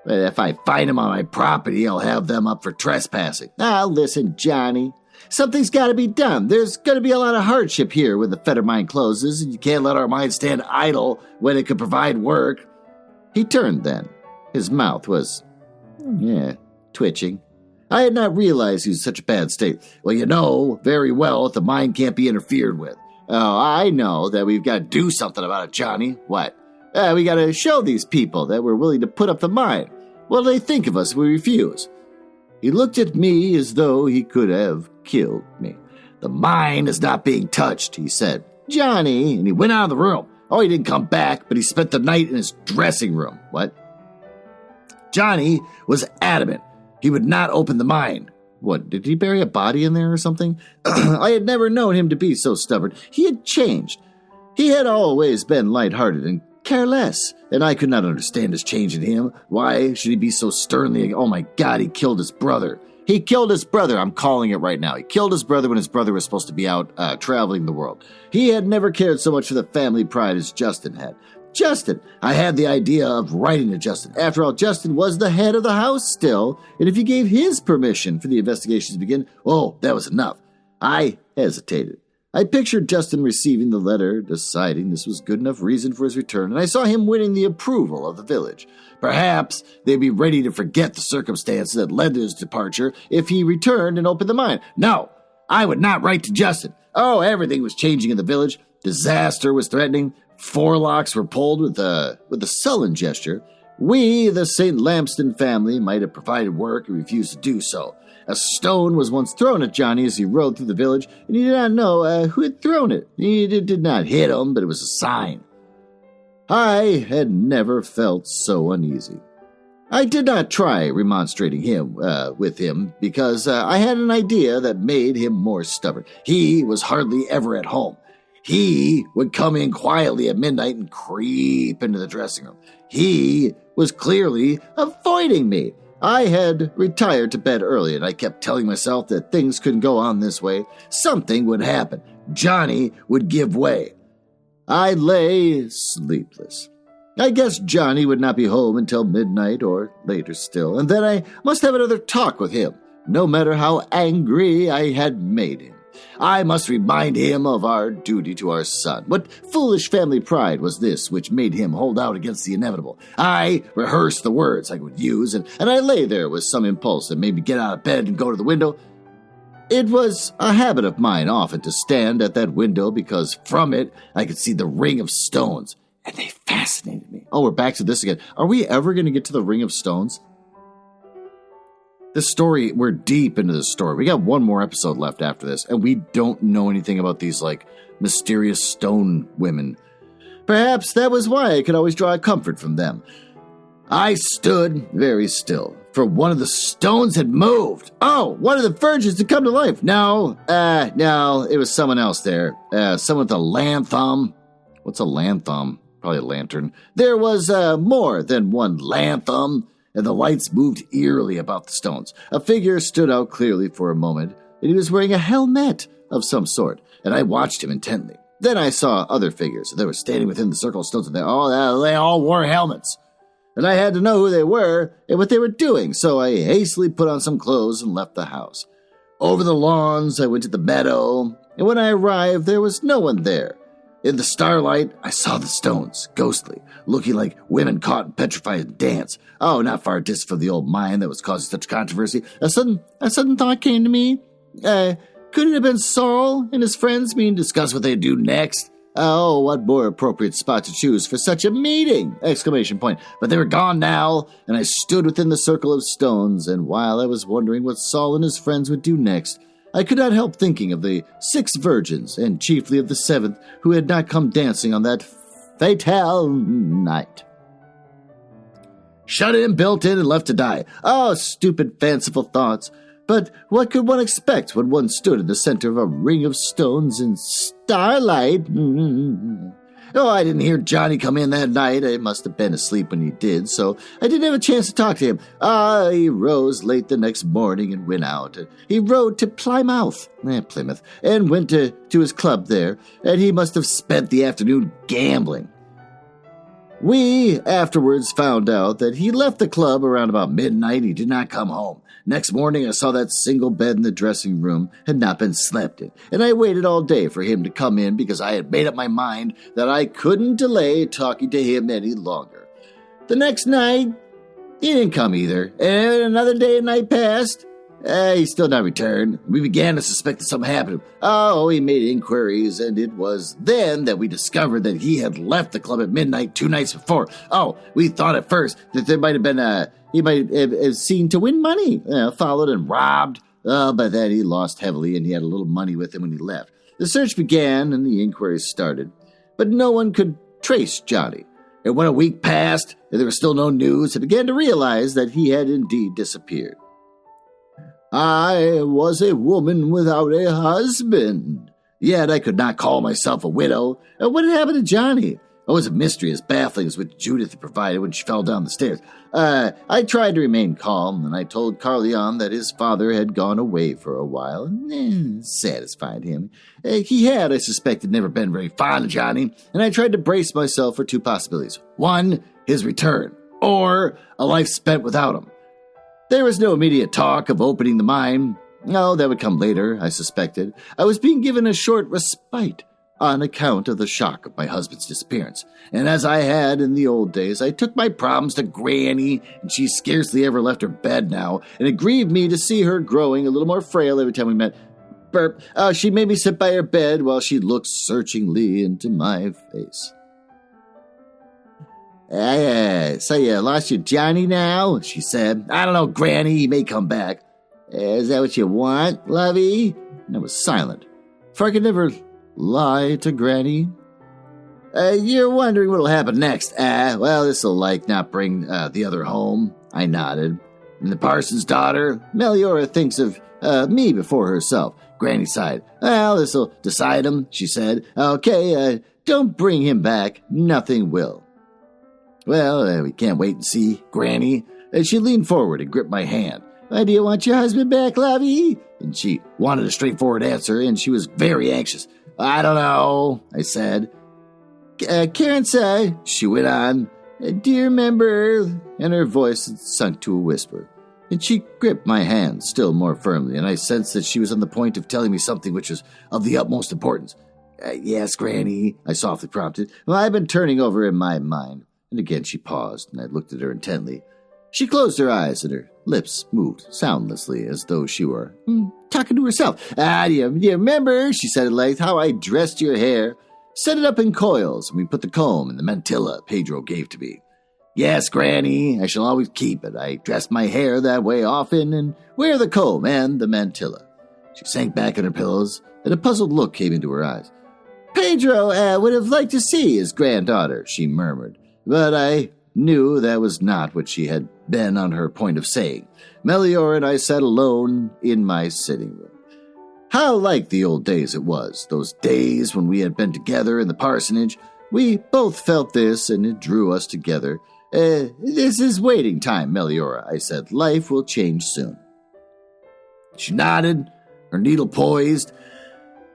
A: But if I find them on my property, I'll have them up for trespassing. Now, listen, Johnny. Something's got to be done. There's going to be a lot of hardship here when the Fetter mine closes, and you can't let our mine stand idle when it could provide work. He turned then. His mouth was, twitching. I had not realized he was in such a bad state. Well, you know very well that the mine can't be interfered with. Oh, I know that we've got to do something about it, Johnny. What? We got to show these people that we're willing to put up the mine. What do they think of us if we refuse? He looked at me as though he could have killed me. The mine is not being touched, he said. Johnny, and he went out of the room. Oh, he didn't come back, but he spent the night in his dressing room. What? Johnny was adamant. He would not open the mine. What, did he bury a body in there or something? I had never known him to be so stubborn. He had changed. He had always been light-hearted and careless, and I could not understand his change in him. Why should he be so sternly? Oh my God, he killed his brother. He killed his brother. I'm calling it right now. He killed his brother when his brother was supposed to be out traveling the world. He had never cared so much for the family pride as Justin had. Justin! I had the idea of writing to Justin. After all, Justin was the head of the house still, and if he gave his permission for the investigations to begin, that was enough. I hesitated. I pictured Justin receiving the letter, deciding this was good enough reason for his return, and I saw him winning the approval of the village. Perhaps they'd be ready to forget the circumstances that led to his departure if he returned and opened the mine. No, I would not write to Justin. Everything was changing in the village. Disaster was threatening. Forelocks were pulled with a sullen gesture. We, the St. Lamston family, might have provided work and refused to do so. A stone was once thrown at Johnny as he rode through the village, and he did not know who had thrown it. He did not hit him, but it was a sign. I had never felt so uneasy. I did not try remonstrating with him because I had an idea that made him more stubborn. He was hardly ever at home. He would come in quietly at midnight and creep into the dressing room. He was clearly avoiding me. I had retired to bed early, and I kept telling myself that things couldn't go on this way. Something would happen. Johnny would give way. I lay sleepless. I guessed Johnny would not be home until midnight or later still, and then I must have another talk with him, no matter how angry I had made him. I must remind him of our duty to our son. What foolish family pride was this which made him hold out against the inevitable? I rehearsed the words I would use, and I lay there with some impulse that made me get out of bed and go to the window. It was a habit of mine often to stand at that window because from it I could see the ring of stones, and they fascinated me. We're back to this again. Are we ever going to get to the ring of stones? This story, we're deep into this story. We got one more episode left after this, and we don't know anything about these, mysterious stone women. Perhaps that was why I could always draw comfort from them. I stood very still, for one of the stones had moved. One of the virgins had come to life. No, it was someone else there. Someone with a lanthorn. What's a lanthorn? Probably a lantern. There was more than one lanthorn, and the lights moved eerily about the stones. A figure stood out clearly for a moment, and he was wearing a helmet of some sort, and I watched him intently. Then I saw other figures that were standing within the circle of stones, and they all wore helmets. And I had to know who they were and what they were doing, so I hastily put on some clothes and left the house. Over the lawns, I went to the meadow, and when I arrived, there was no one there. In the starlight, I saw the stones, ghostly, looking like women caught in petrified dance. Not far distant from the old mine that was causing such controversy. A sudden thought came to me. Could it have been Saul and his friends meeting to discuss what they'd do next? What more appropriate spot to choose for such a meeting! ! But they were gone now, and I stood within the circle of stones, and while I was wondering what Saul and his friends would do next, I could not help thinking of the 6 virgins, and chiefly of the 7th, who had not come dancing on that fatal night. Shut in, built in, and left to die. Stupid, fanciful thoughts. but what could one expect when one stood in the center of a ring of stones in starlight? Oh, I didn't hear Johnny come in that night. I must have been asleep when he did, so I didn't have a chance to talk to him. He rose late the next morning and went out. He rode to Plymouth, and went to his club there, and he must have spent the afternoon gambling. We afterwards found out that he left the club around about midnight. He did not come home. Next morning, I saw that single bed in the dressing room had not been slept in, and I waited all day for him to come in because I had made up my mind that I couldn't delay talking to him any longer. The next night, he didn't come either, and another day and night passed. He still not returned. We began to suspect that something happened. He made inquiries, and it was then that we discovered that he had left the club at midnight 2 nights before. We thought at first that there might have been he might have seen to win money, followed and robbed. But then he lost heavily, and he had a little money with him when he left. The search began, and the inquiries started, but no one could trace Johnny. And when a week passed, and there was still no news, I began to realize that he had indeed disappeared. I was a woman without a husband, yet I could not call myself a widow. What had happened to Johnny? It was a mystery as baffling as what Judith had provided when she fell down the stairs. I tried to remain calm, and I told Carleon that his father had gone away for a while, and satisfied him. He had, I suspected, never been very fond of Johnny, and I tried to brace myself for 2 possibilities. 1, his return, or a life spent without him. There was no immediate talk of opening the mine. No, that would come later, I suspected. I was being given a short respite on account of the shock of my husband's disappearance. And as I had in the old days, I took my problems to Granny, and she scarcely ever left her bed now, and it grieved me to see her growing a little more frail every time we met. Burp. She made me sit by her bed while she looked searchingly into my face. So you lost your Johnny now? She said. I don't know, Granny. He may come back. Is that what you want, lovey? And I was silent, for I could never lie to Granny. You're wondering what'll happen next. This'll not bring the other home. I nodded. And the parson's daughter, Meliora, thinks of me before herself. Granny sighed. This'll decide him, she said. Okay, don't bring him back. Nothing will. Well, we can't wait and see, Granny. She leaned forward and gripped my hand. Do you want your husband back, lovey? And she wanted a straightforward answer, and she was very anxious. I don't know, I said. Karensa, she went on. Do you remember? And her voice had sunk to a whisper. And she gripped my hand still more firmly, and I sensed that she was on the point of telling me something which was of the utmost importance. Yes, Granny, I softly prompted. Well, I've been turning over in my mind. And again she paused, and I looked at her intently. She closed her eyes, and her lips moved soundlessly, as though she were talking to herself. Do you remember, she said at length, how I dressed your hair? Set it up in coils, and we put the comb in the mantilla Pedro gave to me. Yes, Granny, I shall always keep it. I dress my hair that way often, and wear the comb and the mantilla. She sank back in her pillows, and a puzzled look came into her eyes. Pedro would have liked to see his granddaughter, she murmured. But I knew that was not what she had been on her point of saying. Meliora and I sat alone in my sitting room. How like the old days it was, those days when we had been together in the parsonage. We both felt this, and it drew us together. This is waiting time, Meliora, I said. Life will change soon. She nodded, her needle poised.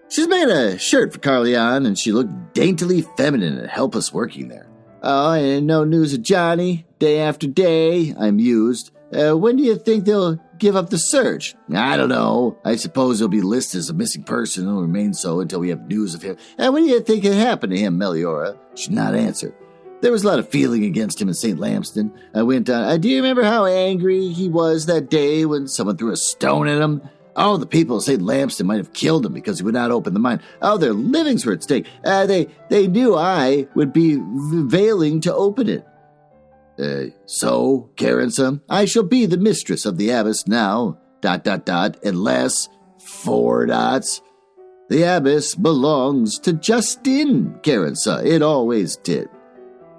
A: She's made a shirt for Carleon, and she looked daintily feminine and helpless working there. And no news of Johnny, day after day, I mused. When do you think they'll give up the search? I don't know. I suppose he'll be listed as a missing person and will remain so until we have news of him. When do you think it happened to him, Meliora? She did not answer. There was a lot of feeling against him in St. Lambston. I went on. Do you remember how angry he was that day when someone threw a stone at him? The people of St. Lambston might have killed him because he would not open the mine. Their livings were at stake. They knew I would be veiling to open it. So, Karensa, I shall be the mistress of the abbess now, ... unless, ... The abbess belongs to Justin, Karensa. It always did.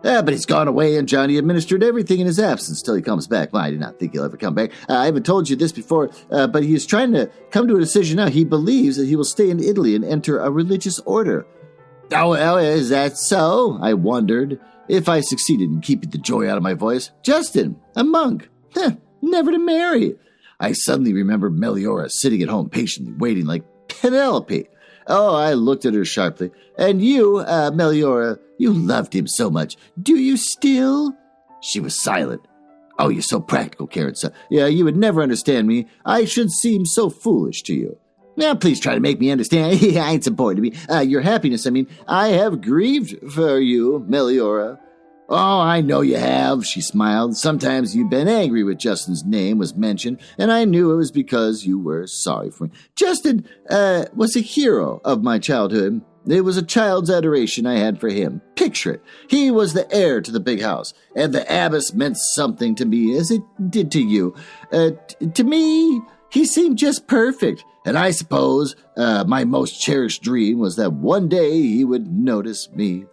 A: But he's gone away, and Johnny administered everything in his absence till he comes back. Well, I do not think he'll ever come back. I haven't told you this before, but he is trying to come to a decision now. He believes that he will stay in Italy and enter a religious order. Oh, is that so? I wondered if I succeeded in keeping the joy out of my voice. Justin, a monk. Never to marry. I suddenly remembered Meliora sitting at home patiently waiting like Penelope. Oh, I looked at her sharply. And you, Meliora, you loved him so much. Do you still? She was silent. Oh, you're so practical, Karensa. Yeah, you would never understand me. I should seem so foolish to you. Now, please try to make me understand. It's important to me. Your happiness, I have grieved for you, Meliora. Oh, I know you have, she smiled. Sometimes you've been angry when Justin's name was mentioned, and I knew it was because you were sorry for me. Justin was a hero of my childhood. It was a child's adoration I had for him. Picture it. He was the heir to the big house, and the abbess meant something to me as it did to you. To me, he seemed just perfect, and I suppose my most cherished dream was that one day he would notice me.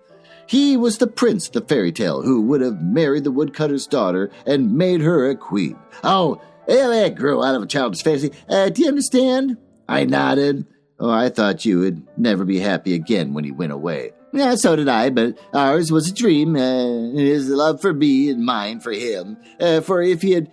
A: He was the prince of the fairy tale who would have married the woodcutter's daughter and made her a queen. Oh, that grew out of a childish fantasy. Do you understand? I nodded. Oh, I thought you would never be happy again when he went away. Yeah, so did I, but ours was a dream. His love for me and mine for him. For if he had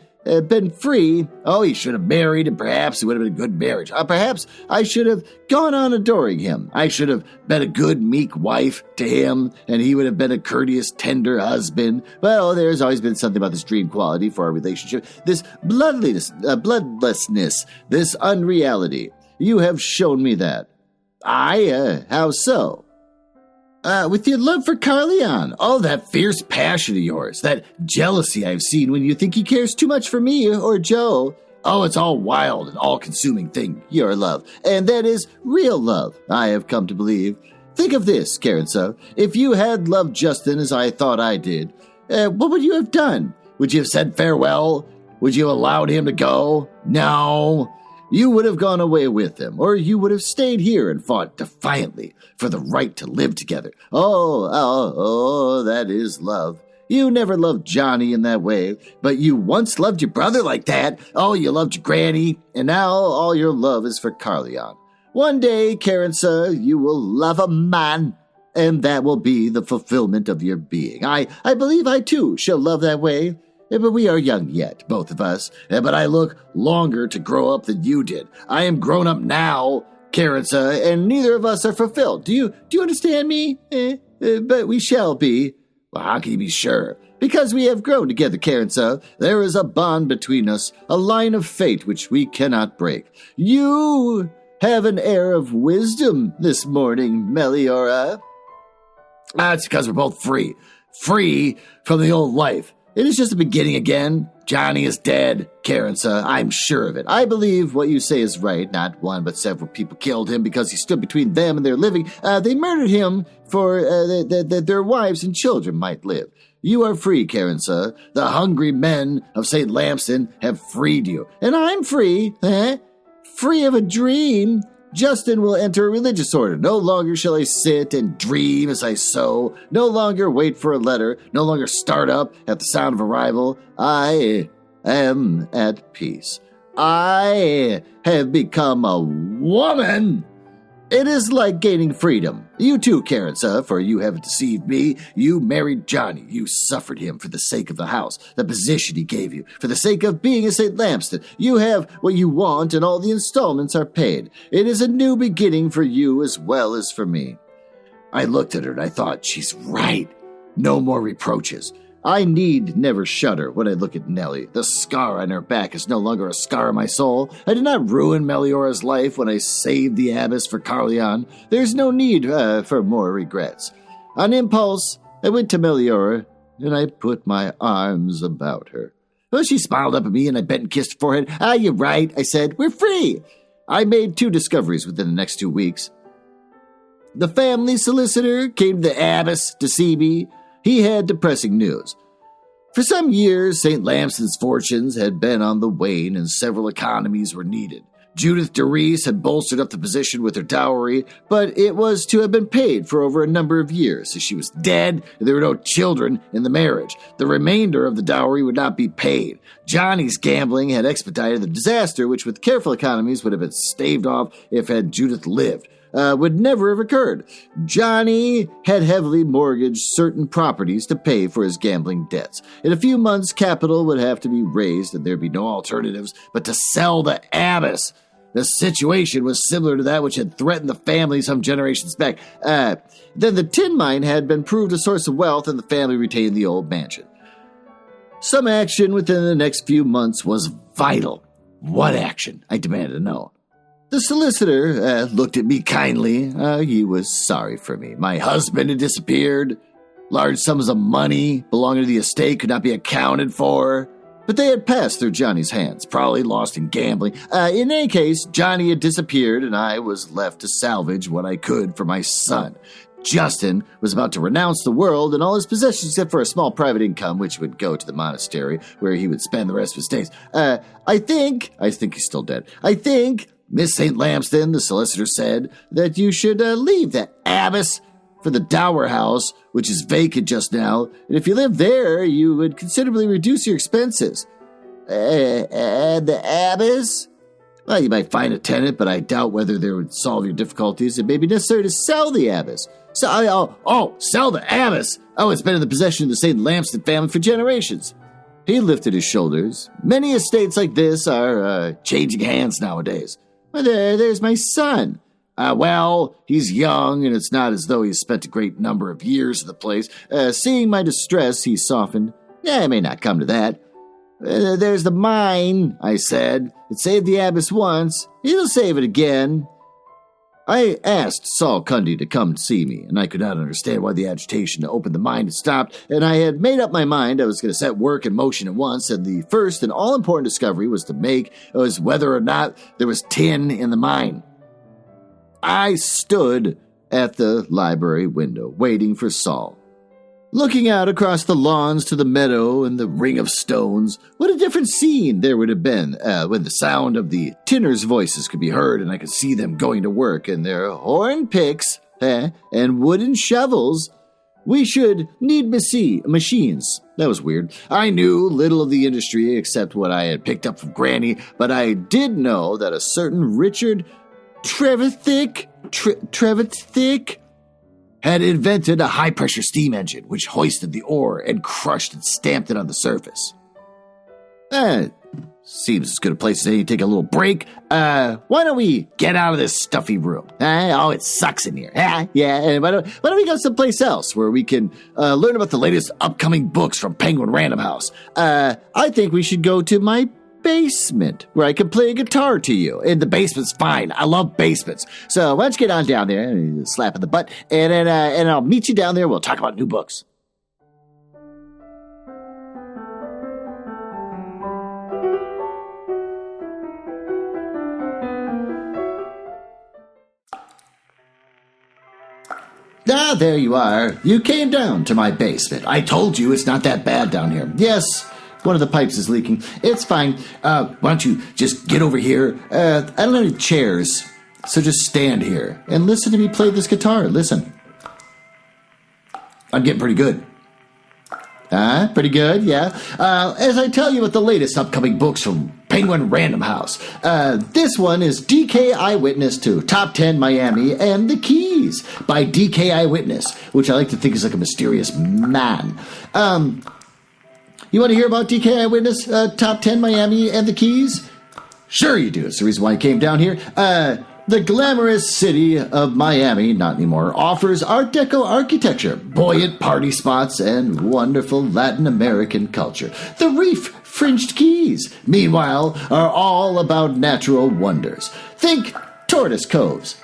A: been free, he should have married, and perhaps it would have been a good marriage. Perhaps I should have gone on adoring him. I should have been a good, meek wife to him, and he would have been a courteous, tender husband. Well, there's always been something about this dream quality for our relationship, this bloodlessness, this unreality. You have shown me that. How so? With your love for Carleon. Oh, that fierce passion of yours. That jealousy I've seen when you think he cares too much for me or Joe. Oh, it's all wild and all-consuming thing, your love. And that is real love, I have come to believe. Think of this, Karensa. If you had loved Justin as I thought I did, what would you have done? Would you have said farewell? Would you have allowed him to go? No. You would have gone away with him, or you would have stayed here and fought defiantly for the right to live together. Oh, that is love. You never loved Johnny in that way, but you once loved your brother like that. Oh, you loved your granny, and now all your love is for Carleon. One day, Karensa, you will love a man, and that will be the fulfillment of your being. I believe I, too, shall love that way. But we are young yet, both of us. But I look longer to grow up than you did. I am grown up now, Karensa, and neither of us are fulfilled. Do you understand me? But we shall be. Well, how can you be sure? Because we have grown together, Karensa. There is a bond between us, a line of fate which we cannot break. You have an air of wisdom this morning, Meliora. It's because we're both free. Free from the old life. It is just the beginning again. Johnny is dead, Karensa. I'm sure of it. I believe what you say is right. Not one, but several people killed him because he stood between them and their living. They murdered him for that their wives and children might live. You are free, Karensa. The hungry men of St. Lamston have freed you. And I'm free, free of a dream. Justin will enter a religious order. No longer shall I sit and dream as I sow. No longer wait for a letter. No longer start up at the sound of arrival. I am at peace. I have become a woman. It is like gaining freedom. You too, Karensa, for you haven't deceived me. You married Johnny. You suffered him for the sake of the house, the position he gave you, for the sake of being a St. Lamston. You have what you want, and all the installments are paid. It is a new beginning for you as well as for me. I looked at her, and I thought, she's right. No more reproaches. I need never shudder when I look at Nellie. The scar on her back is no longer a scar on my soul. I did not ruin Meliora's life when I saved the abbess for Carleon. There's no need for more regrets. On impulse, I went to Meliora, and I put my arms about her. Well, she smiled up at me, and I bent and kissed her forehead. You're right, I said. We're free. I made 2 discoveries within the next 2 weeks. The family solicitor came to the abbess to see me. He had depressing news. For some years, St. Lamston's fortunes had been on the wane and several economies were needed. Judith DeReese had bolstered up the position with her dowry, but it was to have been paid for over a number of years, as she was dead and there were no children in the marriage. The remainder of the dowry would not be paid. Johnny's gambling had expedited the disaster, which with careful economies would have been staved off if had Judith lived. Would never have occurred. Johnny had heavily mortgaged certain properties to pay for his gambling debts. In a few months, capital would have to be raised, and there'd be no alternatives but to sell the abyss. The situation was similar to that which had threatened the family some generations back. Then the tin mine had been proved a source of wealth, and the family retained the old mansion. Some action within the next few months was vital. What action? I demanded to know. The solicitor looked at me kindly. He was sorry for me. My husband had disappeared. Large sums of money belonging to the estate could not be accounted for. But they had passed through Johnny's hands, probably lost in gambling. In any case, Johnny had disappeared, and I was left to salvage what I could for my son. Justin was about to renounce the world and all his possessions except for a small private income, which would go to the monastery, where he would spend the rest of his days. I think he's still dead. I think Miss St. Lamston, the solicitor, said that you should leave the abbess for the dower house, which is vacant just now, and if you live there, you would considerably reduce your expenses. The abbess? Well, you might find a tenant, but I doubt whether they would solve your difficulties. It may be necessary to sell the abbess. Sell the abbess! Oh, it's been in the possession of the St. Lamston family for generations. He lifted his shoulders. Many estates like this are changing hands nowadays. Well, there's my son. He's young, and it's not as though he's spent a great number of years at the place. Seeing my distress, he softened. It may not come to that. There's the mine, I said. It saved the abbess once. He'll save it again. I asked Saul Cundy to come see me, and I could not understand why the agitation to open the mine had stopped, and I had made up my mind I was going to set work in motion at once, and the first and all-important discovery was whether or not there was tin in the mine. I stood at the library window, waiting for Saul. Looking out across the lawns to the meadow and the ring of stones, what a different scene there would have been when the sound of the tinners' voices could be heard and I could see them going to work in their horn picks and wooden shovels. We should need machines. That was weird. I knew little of the industry except what I had picked up from Granny, but I did know that a certain Richard Trevithick had invented a high-pressure steam engine, which hoisted the ore and crushed and stamped it on the surface. Seems as good a place as any to take a little break. Why don't we get out of this stuffy room? It sucks in here. Yeah, why don't we go someplace else where we can learn about the latest upcoming books from Penguin Random House? I think we should go to my basement where I can play a guitar to you. And the basement's fine. I love basements. So why don't you get on down there and slap in the butt, and then I'll meet you down there. We'll talk about new books. There you are. You came down to my basement. I told you it's not that bad down here. Yes, one of the pipes is leaking. It's fine. Why don't you just get over here? I don't have any chairs, so just stand here and listen to me play this guitar. Listen. I'm getting pretty good. Pretty good, yeah. As I tell you about the latest upcoming books from Penguin Random House. This one is DK Eyewitness to Top 10 Miami and the Keys by DK Eyewitness, which I like to think is like a mysterious man. You want to hear about DK Eyewitness, Top 10 Miami and the Keys? Sure you do. It's the reason why I came down here. The glamorous city of Miami, not anymore, offers Art Deco architecture, buoyant party spots, and wonderful Latin American culture. The reef-fringed Keys, meanwhile, are all about natural wonders. Think tortoise coves,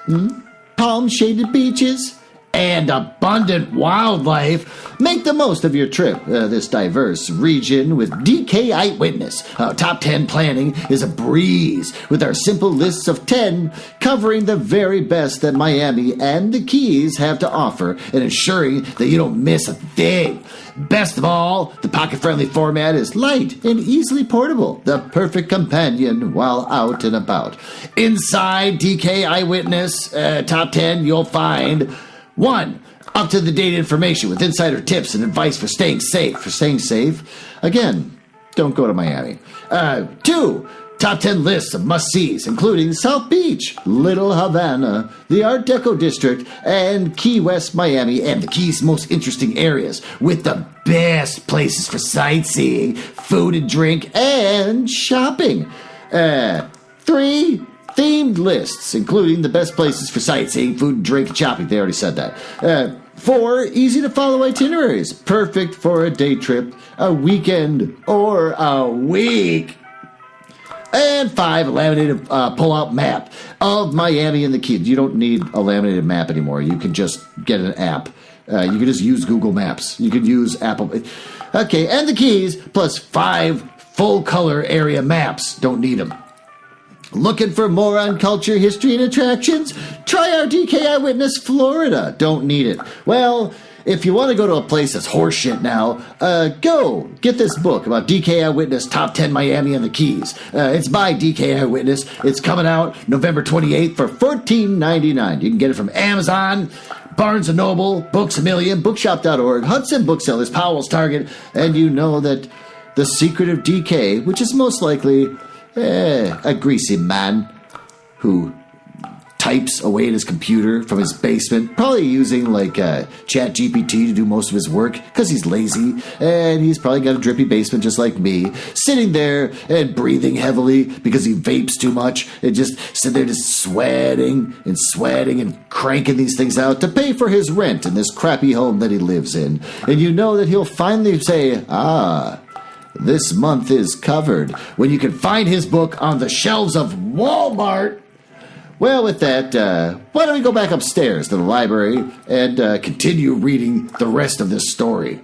A: palm-shaded beaches, and abundant wildlife, make the most of your trip. This diverse region with DK Eyewitness. Top 10 planning is a breeze with our simple lists of 10 covering the very best that Miami and the Keys have to offer and ensuring that you don't miss a thing. Best of all, the pocket-friendly format is light and easily portable, the perfect companion while out and about. Inside DK Eyewitness Top 10, you'll find 1. Up-to-the-date information with insider tips and advice for staying safe. Again, don't go to Miami. 2. Top 10 lists of must-sees, including South Beach, Little Havana, the Art Deco District, and Key West, Miami, and the Keys' most interesting areas, with the best places for sightseeing, food and drink, and shopping. 3. Themed lists, including the best places for sightseeing, food, and drink, and shopping. They already said that. 4. Easy-to-follow itineraries, perfect for a day trip, a weekend, or a week. And 5, a laminated pull-out map of Miami and the Keys. You don't need a laminated map anymore. You can just get an app. You can just use Google Maps. You can use Apple. Okay, and the Keys, plus 5 full-color area maps. Don't need them. Looking for more on culture, history, and attractions? Try our DK Eyewitness Florida. Don't need it. Well, if you want to go to a place that's horseshit now, go get this book about DK Eyewitness Top 10 Miami and the Keys. It's by DK Eyewitness. It's coming out November 28th for $14.99. You can get it from Amazon, Barnes & Noble, Books A Million, Bookshop.org, Hudson Booksellers, Powell's, Target, and you know that the secret of DK, which is most likely a greasy man who types away at his computer from his basement, probably using like ChatGPT to do most of his work because he's lazy, and he's probably got a drippy basement just like me, sitting there and breathing heavily because he vapes too much, and just sitting there just sweating and cranking these things out to pay for his rent in this crappy home that he lives in. And you know that he'll finally say, this month is covered, when you can find his book on the shelves of Walmart. Well, with that, why don't we go back upstairs to the library and continue reading the rest of this story?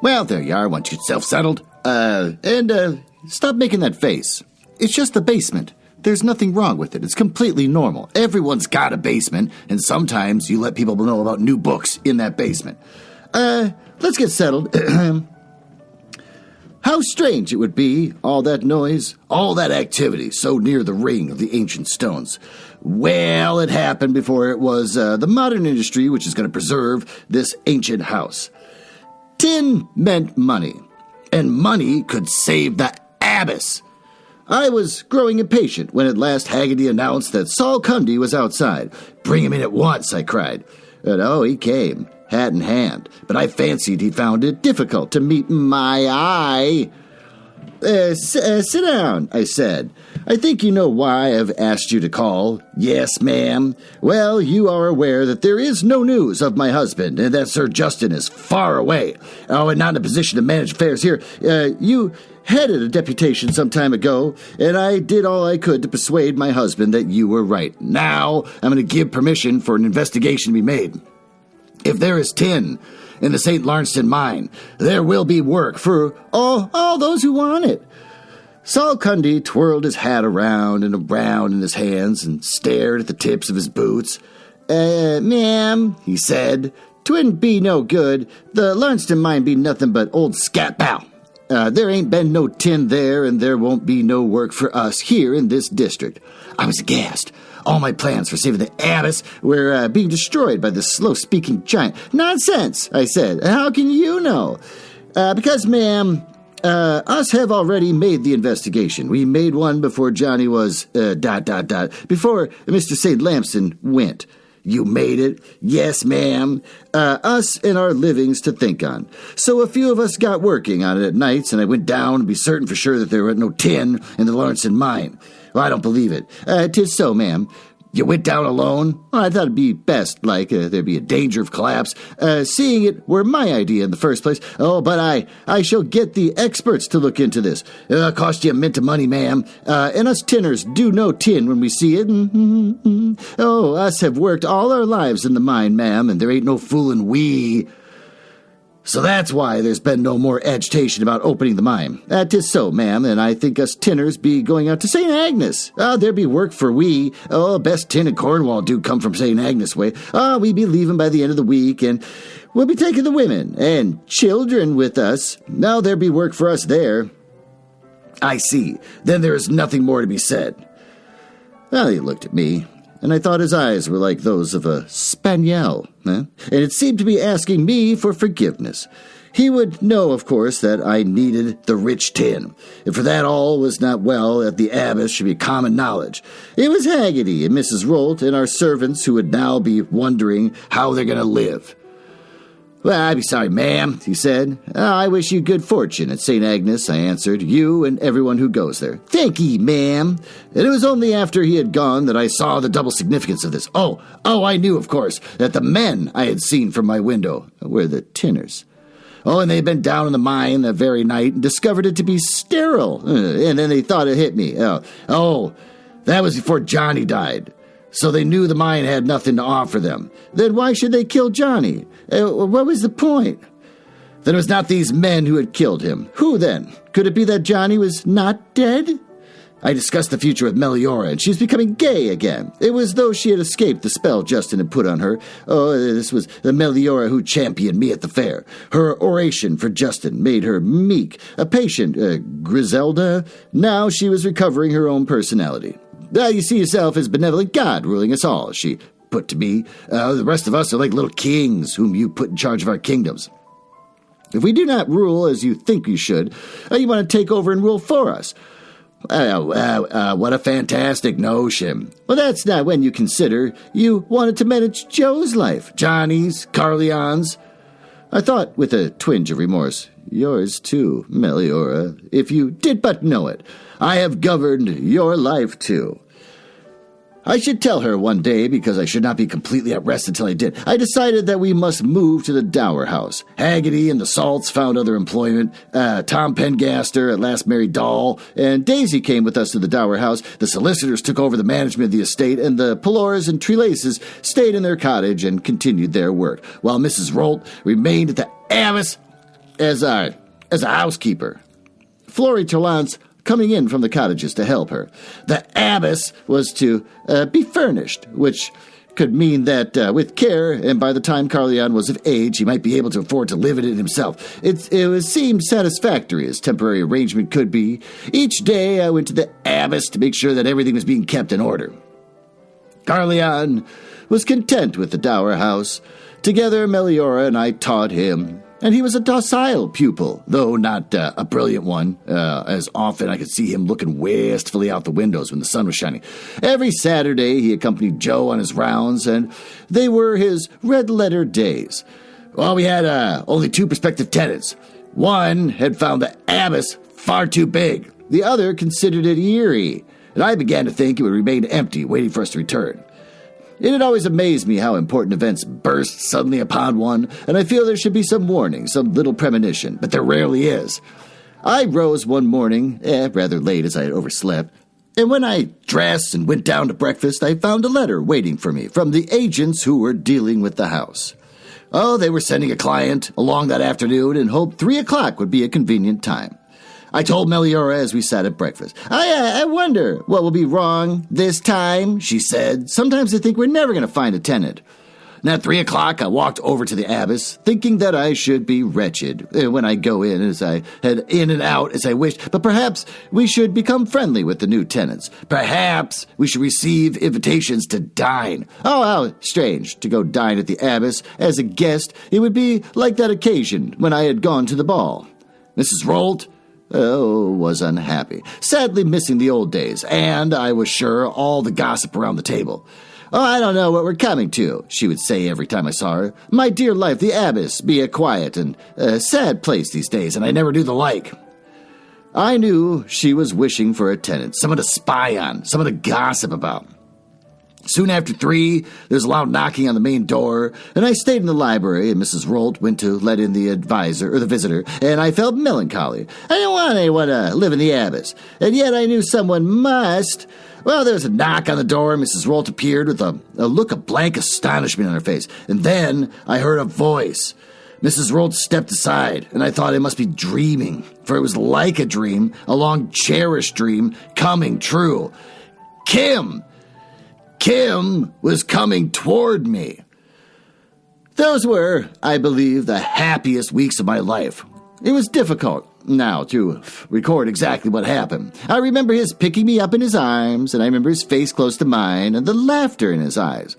A: Well, there you are, once you're self-settled. Stop making that face. It's just the basement. There's nothing wrong with it. It's completely normal. Everyone's got a basement, and sometimes you let people know about new books in that basement. Let's get settled. How strange it would be, all that noise, all that activity so near the ring of the ancient stones. Well, it happened before it was the modern industry which is going to preserve this ancient house. Tin meant money, and money could save the abyss. I was growing impatient when at last Haggerty announced that Saul Cundy was outside. "Bring him in at once," I cried. And he came, hat in hand, but I fancied he found it difficult to meet my eye. Sit down, I said. "I think you know why I've asked you to call." "Yes, ma'am." "Well, you are aware that there is no news of my husband, and that Sir Justin is far away. And not in a position to manage affairs here. You headed a deputation some time ago, and I did all I could to persuade my husband that you were right. Now, I'm going to give permission for an investigation to be made. If there is tin in the St. Lawrencetown mine, there will be work for all those who want it." Saul Cundy twirled his hat around and around in his hands and stared at the tips of his boots. "Ma'am," he said, "'twouldn't be no good. The Lawrencetown mine be nothing but old scat bow. There ain't been no tin there, and there won't be no work for us here in this district." I was aghast. All my plans for saving the abyss were being destroyed by this slow-speaking giant. "Nonsense," I said. "How can you know?" Because, ma'am, us have already made the investigation. We made one before Johnny was, before Mr. St. Lamson went." "You made it?" "Yes, ma'am. Us and our livings to think on. So a few of us got working on it at nights, and I went down to be certain for sure that there was no tin in the Lawrencetown mine." "Well, I don't believe it." "'Tis so, ma'am. You went down alone? Well, I thought it'd be best, like there'd be a danger of collapse. Seeing it were my idea in the first place. Oh, but I shall get the experts to look into this. It'll cost you a mint of money, ma'am. And us tinners do know tin when we see it. Oh, us have worked all our lives in the mine, ma'am, and there ain't no fooling we. So that's why there's been no more agitation about opening the mine. That is so, ma'am, and I think us tinners be going out to St. Agnes. There be work for we. Oh, best tin in Cornwall do come from St. Agnes way. We be leaving by the end of the week, and we'll be taking the women and children with us. Now there be work for us there. I see. Then there is nothing more to be said. Well, he looked at me, and I thought his eyes were like those of a spaniel, and it seemed to be asking me for forgiveness. He would know, of course, that I needed the rich tin, and for that all was not well at the abbess should be common knowledge. It was Haggerty and Mrs. Holt and our servants who would now be wondering how they're going to live. Well, I'd be sorry, ma'am, he said. I wish you good fortune at St. Agnes, I answered, you and everyone who goes there. Thank ye, ma'am. And it was only after he had gone that I saw the double significance of this. Oh, I knew, of course, that the men I had seen from my window were the tinners. Oh, and they had been down in the mine that very night and discovered it to be sterile. And then they thought it hit me. Oh, that was before Johnny died. So they knew the mine had nothing to offer them. Then why should they kill Johnny? What was the point? Then it was not these men who had killed him. Who then? Could it be that Johnny was not dead? I discussed the future with Meliora, and she's becoming gay again. It was though she had escaped the spell Justin had put on her. Oh, this was the Meliora who championed me at the fair. Her oration for Justin made her meek, a patient, Griselda. Now she was recovering her own personality. You see yourself as benevolent God ruling us all, she put to me. The rest of us are like little kings whom you put in charge of our kingdoms. If we do not rule as you think you should, you want to take over and rule for us. What a fantastic notion. Well, that's not when you consider you wanted to manage Joe's life, Johnny's, Carleon's. I thought with a twinge of remorse, yours too, Meliora, if you did but know it. I have governed your life too. I should tell her one day because I should not be completely at rest until I did. I decided that we must move to the Dower House. Haggerty and the Salts found other employment. Tom Pengaster at last married Doll, and Daisy came with us to the Dower House. The solicitors took over the management of the estate, and the Pelores and Trelaces stayed in their cottage and continued their work, while Mrs. Holt remained at the Abbess as a housekeeper. Florrie Trelance coming in from the cottages to help her. The abbess was to be furnished, which could mean that with care, and by the time Carleon was of age, he might be able to afford to live in it himself. It seemed satisfactory as temporary arrangement could be. Each day I went to the abbess to make sure that everything was being kept in order. Carleon was content with the Dower House. Together, Meliora and I taught him, and he was a docile pupil, though not a brilliant one, as often I could see him looking wistfully out the windows when the sun was shining. Every Saturday he accompanied Joe on his rounds, and they were his red-letter days. Well, we had only two prospective tenants. One had found the abbess far too big. The other considered it eerie, and I began to think it would remain empty, waiting for us to return. It had always amazed me how important events burst suddenly upon one, and I feel there should be some warning, some little premonition, but there rarely is. I rose one morning, rather late as I had overslept, and when I dressed and went down to breakfast, I found a letter waiting for me from the agents who were dealing with the house. Oh, they were sending a client along that afternoon and hoped 3 o'clock would be a convenient time. I told Meliora as we sat at breakfast. I wonder what will be wrong this time, she said. Sometimes I think we're never going to find a tenant. And at 3 o'clock, I walked over to the abbess, thinking that I should be wretched when I go in as I head in and out as I wished. But perhaps we should become friendly with the new tenants. Perhaps we should receive invitations to dine. Oh, how strange to go dine at the abbess as a guest. It would be like that occasion when I had gone to the ball. Mrs. Holt was unhappy, sadly missing the old days, and I was sure all the gossip around the table. Oh, I don't know what we're coming to, she would say every time I saw her. My dear life, the abbess be a quiet and sad place these days, and I never do the like. I knew she was wishing for a tenant, someone to spy on, someone to gossip about. Soon after 3, there's a loud knocking on the main door, and I stayed in the library, and Mrs. Holt went to let in the visitor, and I felt melancholy. I didn't want anyone to live in the abyss, and yet I knew someone must. Well, there was a knock on the door, and Mrs. Holt appeared with a look of blank astonishment on her face, and then I heard a voice. Mrs. Holt stepped aside, and I thought I must be dreaming, for it was like a dream, a long-cherished dream, coming true. Kim was coming toward me. Those were, I believe, the happiest weeks of my life. It was difficult now to record exactly what happened. I remember his picking me up in his arms, and I remember his face close to mine, and the laughter in his eyes.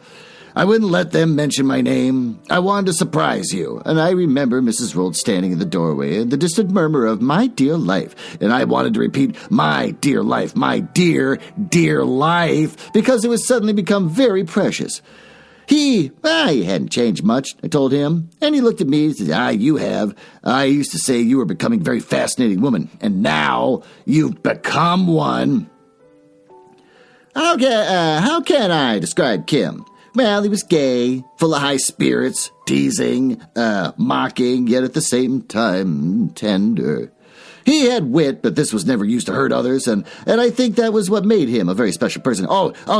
A: I wouldn't let them mention my name. I wanted to surprise you, and I remember Mrs. Holt standing in the doorway and the distant murmur of my dear life, and I wanted to repeat my dear life, my dear, dear life, because it was suddenly become very precious. He hadn't changed much, I told him, and he looked at me and said, you have. I used to say you were becoming a very fascinating woman, and now you've become one. How can I describe Kim? Well, he was gay, full of high spirits, teasing, mocking, yet at the same time tender. He had wit, but this was never used to hurt others, and I think that was what made him a very special person.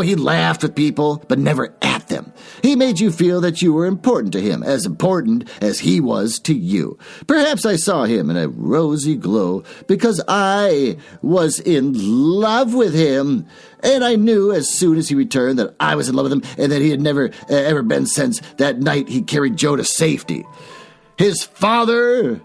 A: He laughed with people, but never at them. He made you feel that you were important to him, as important as he was to you. Perhaps I saw him in a rosy glow because I was in love with him, and I knew as soon as he returned that I was in love with him and that he had never ever been since that night he carried Joe to safety. His father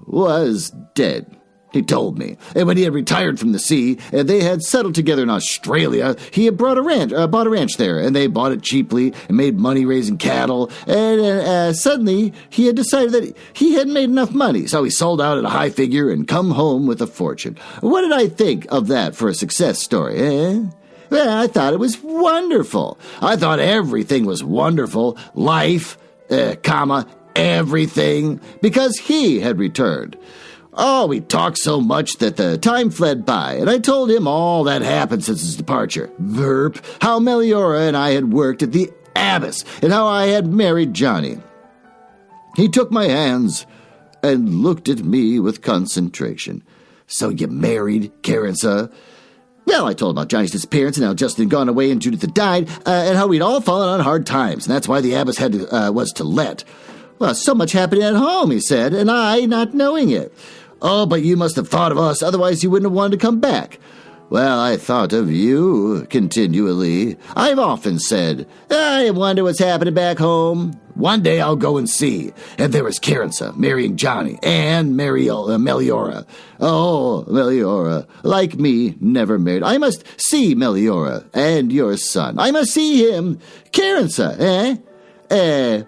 A: was dead. He told me. And when he had retired from the sea, and they had settled together in Australia, he had bought a ranch there, and they bought it cheaply and made money raising cattle. And suddenly, he had decided that he hadn't made enough money, so he sold out at a high figure and come home with a fortune. What did I think of that for a success story, eh? Well, I thought it was wonderful. I thought everything was wonderful. Life, everything, because he had returned. We talked so much that the time fled by, and I told him all that happened since his departure. Verp, how Meliora and I had worked at the Abyss, and how I had married Johnny. He took my hands and looked at me with concentration. So you married Karensa? Well, I told about Johnny's disappearance and how Justin had gone away and Judith had died, and how we'd all fallen on hard times, and that's why the Abyss was to let. Well, so much happening at home, he said, and I not knowing it. But you must have thought of us, otherwise you wouldn't have wanted to come back. Well, I thought of you continually. I've often said, I wonder what's happening back home. One day I'll go and see. And there was Karensa marrying Johnny and Meliora. Oh, Meliora, like me, never married. I must see Meliora and your son. I must see him. Karensa,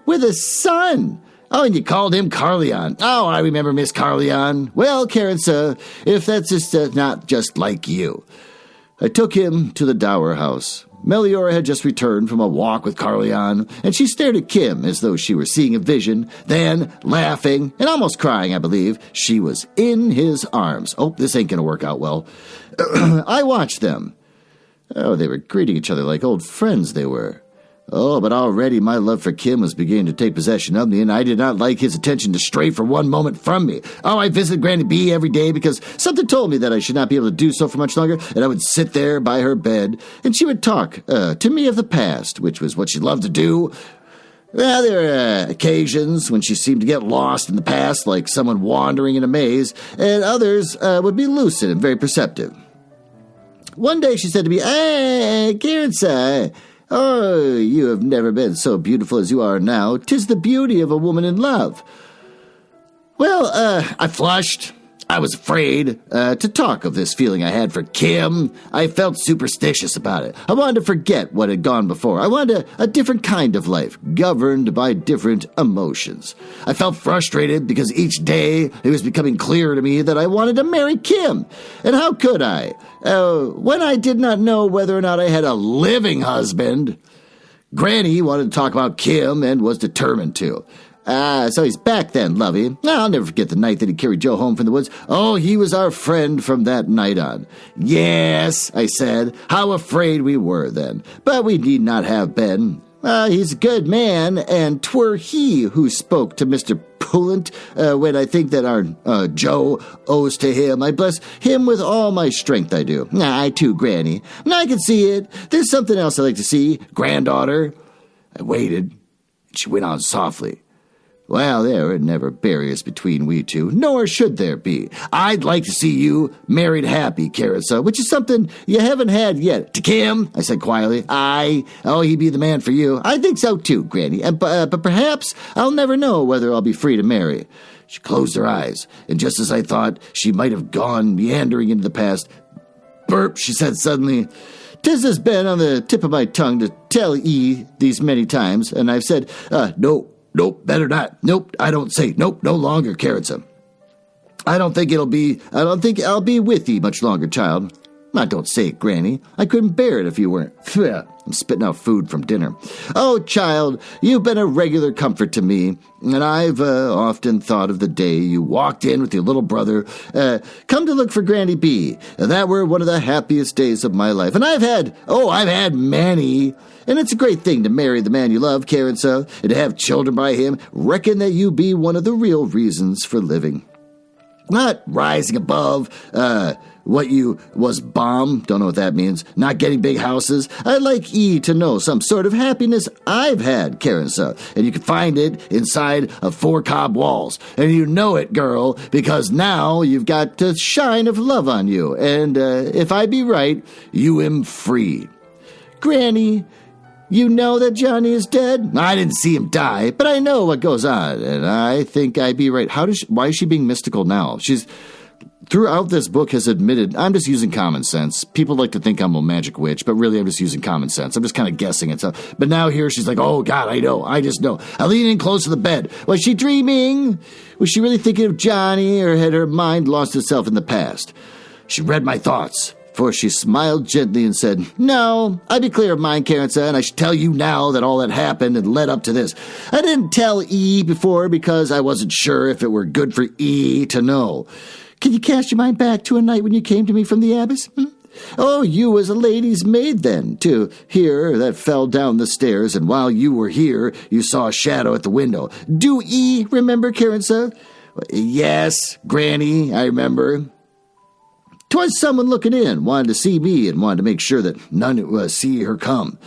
A: with a son. Oh, and you called him Carleon. Oh, I remember Miss Carleon. Well, Karensa, if that's just not just like you. I took him to the dower house. Meliora had just returned from a walk with Carleon, and she stared at Kim as though she were seeing a vision. Then, laughing and almost crying, I believe, she was in his arms. Oh, this ain't going to work out well. I watched them. Oh, they were greeting each other like old friends they were. Oh, but already my love for Kim was beginning to take possession of me, and I did not like his attention to stray for one moment from me. Oh, I visited Granny B every day because something told me that I should not be able to do so for much longer, and I would sit there by her bed, and she would talk to me of the past, which was what she loved to do. Well, there were occasions when she seemed to get lost in the past, like someone wandering in a maze, and others would be lucid and very perceptive. One day she said to me, "Hey, Karensa, oh, you have never been so beautiful as you are now. 'Tis the beauty of a woman in love." Well, I flushed. I was afraid to talk of this feeling I had for Kim. I felt superstitious about it. I wanted to forget what had gone before. I wanted a different kind of life, governed by different emotions. I felt frustrated because each day it was becoming clearer to me that I wanted to marry Kim. And how could I? When I did not know whether or not I had a living husband. Granny wanted to talk about Kim and was determined to. Ah, so he's back then, lovey. I'll never forget the night that he carried Joe home from the woods. Oh, he was our friend from that night on. Yes, I said. How afraid we were then. But we need not have been. He's a good man, and 'twere he who spoke to Mr. Pullant when I think that our Joe owes to him. I bless him with all my strength, I do. I too, Granny. I can see it. There's something else I like to see, granddaughter. I waited, and she went on softly. Well, there were never barriers between we two, nor should there be. I'd like to see you married happy, Karensa, which is something you haven't had yet. To Kim, I said quietly. He'd be the man for you. I think so too, Granny, but perhaps I'll never know whether I'll be free to marry. She closed her eyes, and just as I thought she might have gone meandering into the past, burp, she said suddenly, "'Tis has been on the tip of my tongue to tell ye these many times, and I've said, Nope, better not. Nope, I don't say. Nope, no longer, Karensa. I don't think I'll be with ye much longer, child. I don't say it, Granny. I couldn't bear it if you weren't. I'm spitting out food from dinner. Oh, child, you've been a regular comfort to me, and I've often thought of the day you walked in with your little brother, come to look for Granny B. That were one of the happiest days of my life. And I've had many. And it's a great thing to marry the man you love, Karensa, and to have children by him. Reckon that you be one of the real reasons for living. Not rising above, what you was bomb, don't know what that means, not getting big houses. I'd like to know some sort of happiness I've had, Karensa, and you can find it inside of 4 cob walls. And you know it, girl, because now you've got the shine of love on you, and if I be right, you am free. Granny, you know that Johnny is dead? I didn't see him die, but I know what goes on, and I think I be right. Why is she being mystical now? She's, throughout this book, has admitted, I'm just using common sense. People like to think I'm a magic witch, but really I'm just using common sense. I'm just kind of guessing it. So, but now here she's like, oh, God, I just know. I lean in close to the bed. Was she dreaming? Was she really thinking of Johnny, or had her mind lost itself in the past? She read my thoughts. For she smiled gently and said, No, I be clear of mine, Karensa, and I should tell you now that all that happened and led up to this. I didn't tell E before because I wasn't sure if it were good for E to know. Can you cast your mind back to a night when you came to me from the abyss? Oh, you was a lady's maid then, to hear that fell down the stairs, and while you were here, you saw a shadow at the window. Do E remember, Karensa? Yes, Granny, I remember. 'Twas someone looking in, wanted to see me, and wanted to make sure that none would see her come.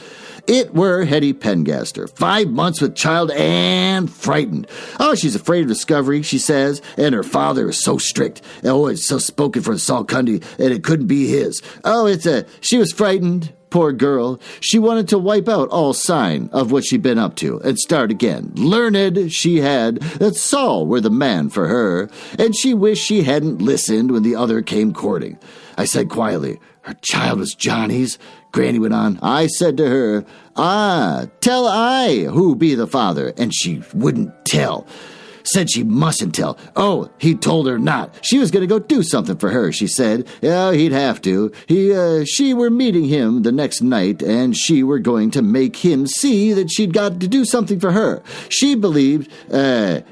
A: It were Hetty Pengaster, 5 months with child and frightened. Oh, she's afraid of discovery, she says, and her father is so strict. Oh, it's so spoken for the Salcundy, and it couldn't be his. Oh, she was frightened. Poor girl. She wanted to wipe out all sign of what she'd been up to and start again. Learned she had that Saul were the man for her, and she wished she hadn't listened when the other came courting. I said quietly, her child was Johnny's. Granny went on. I said to her, tell I who be the father, and she wouldn't tell. Said she mustn't tell. Oh, he told her not. She was going to go do something for her, she said. Yeah, he'd have to. She were meeting him the next night, and she were going to make him see that she'd got to do something for her. She believed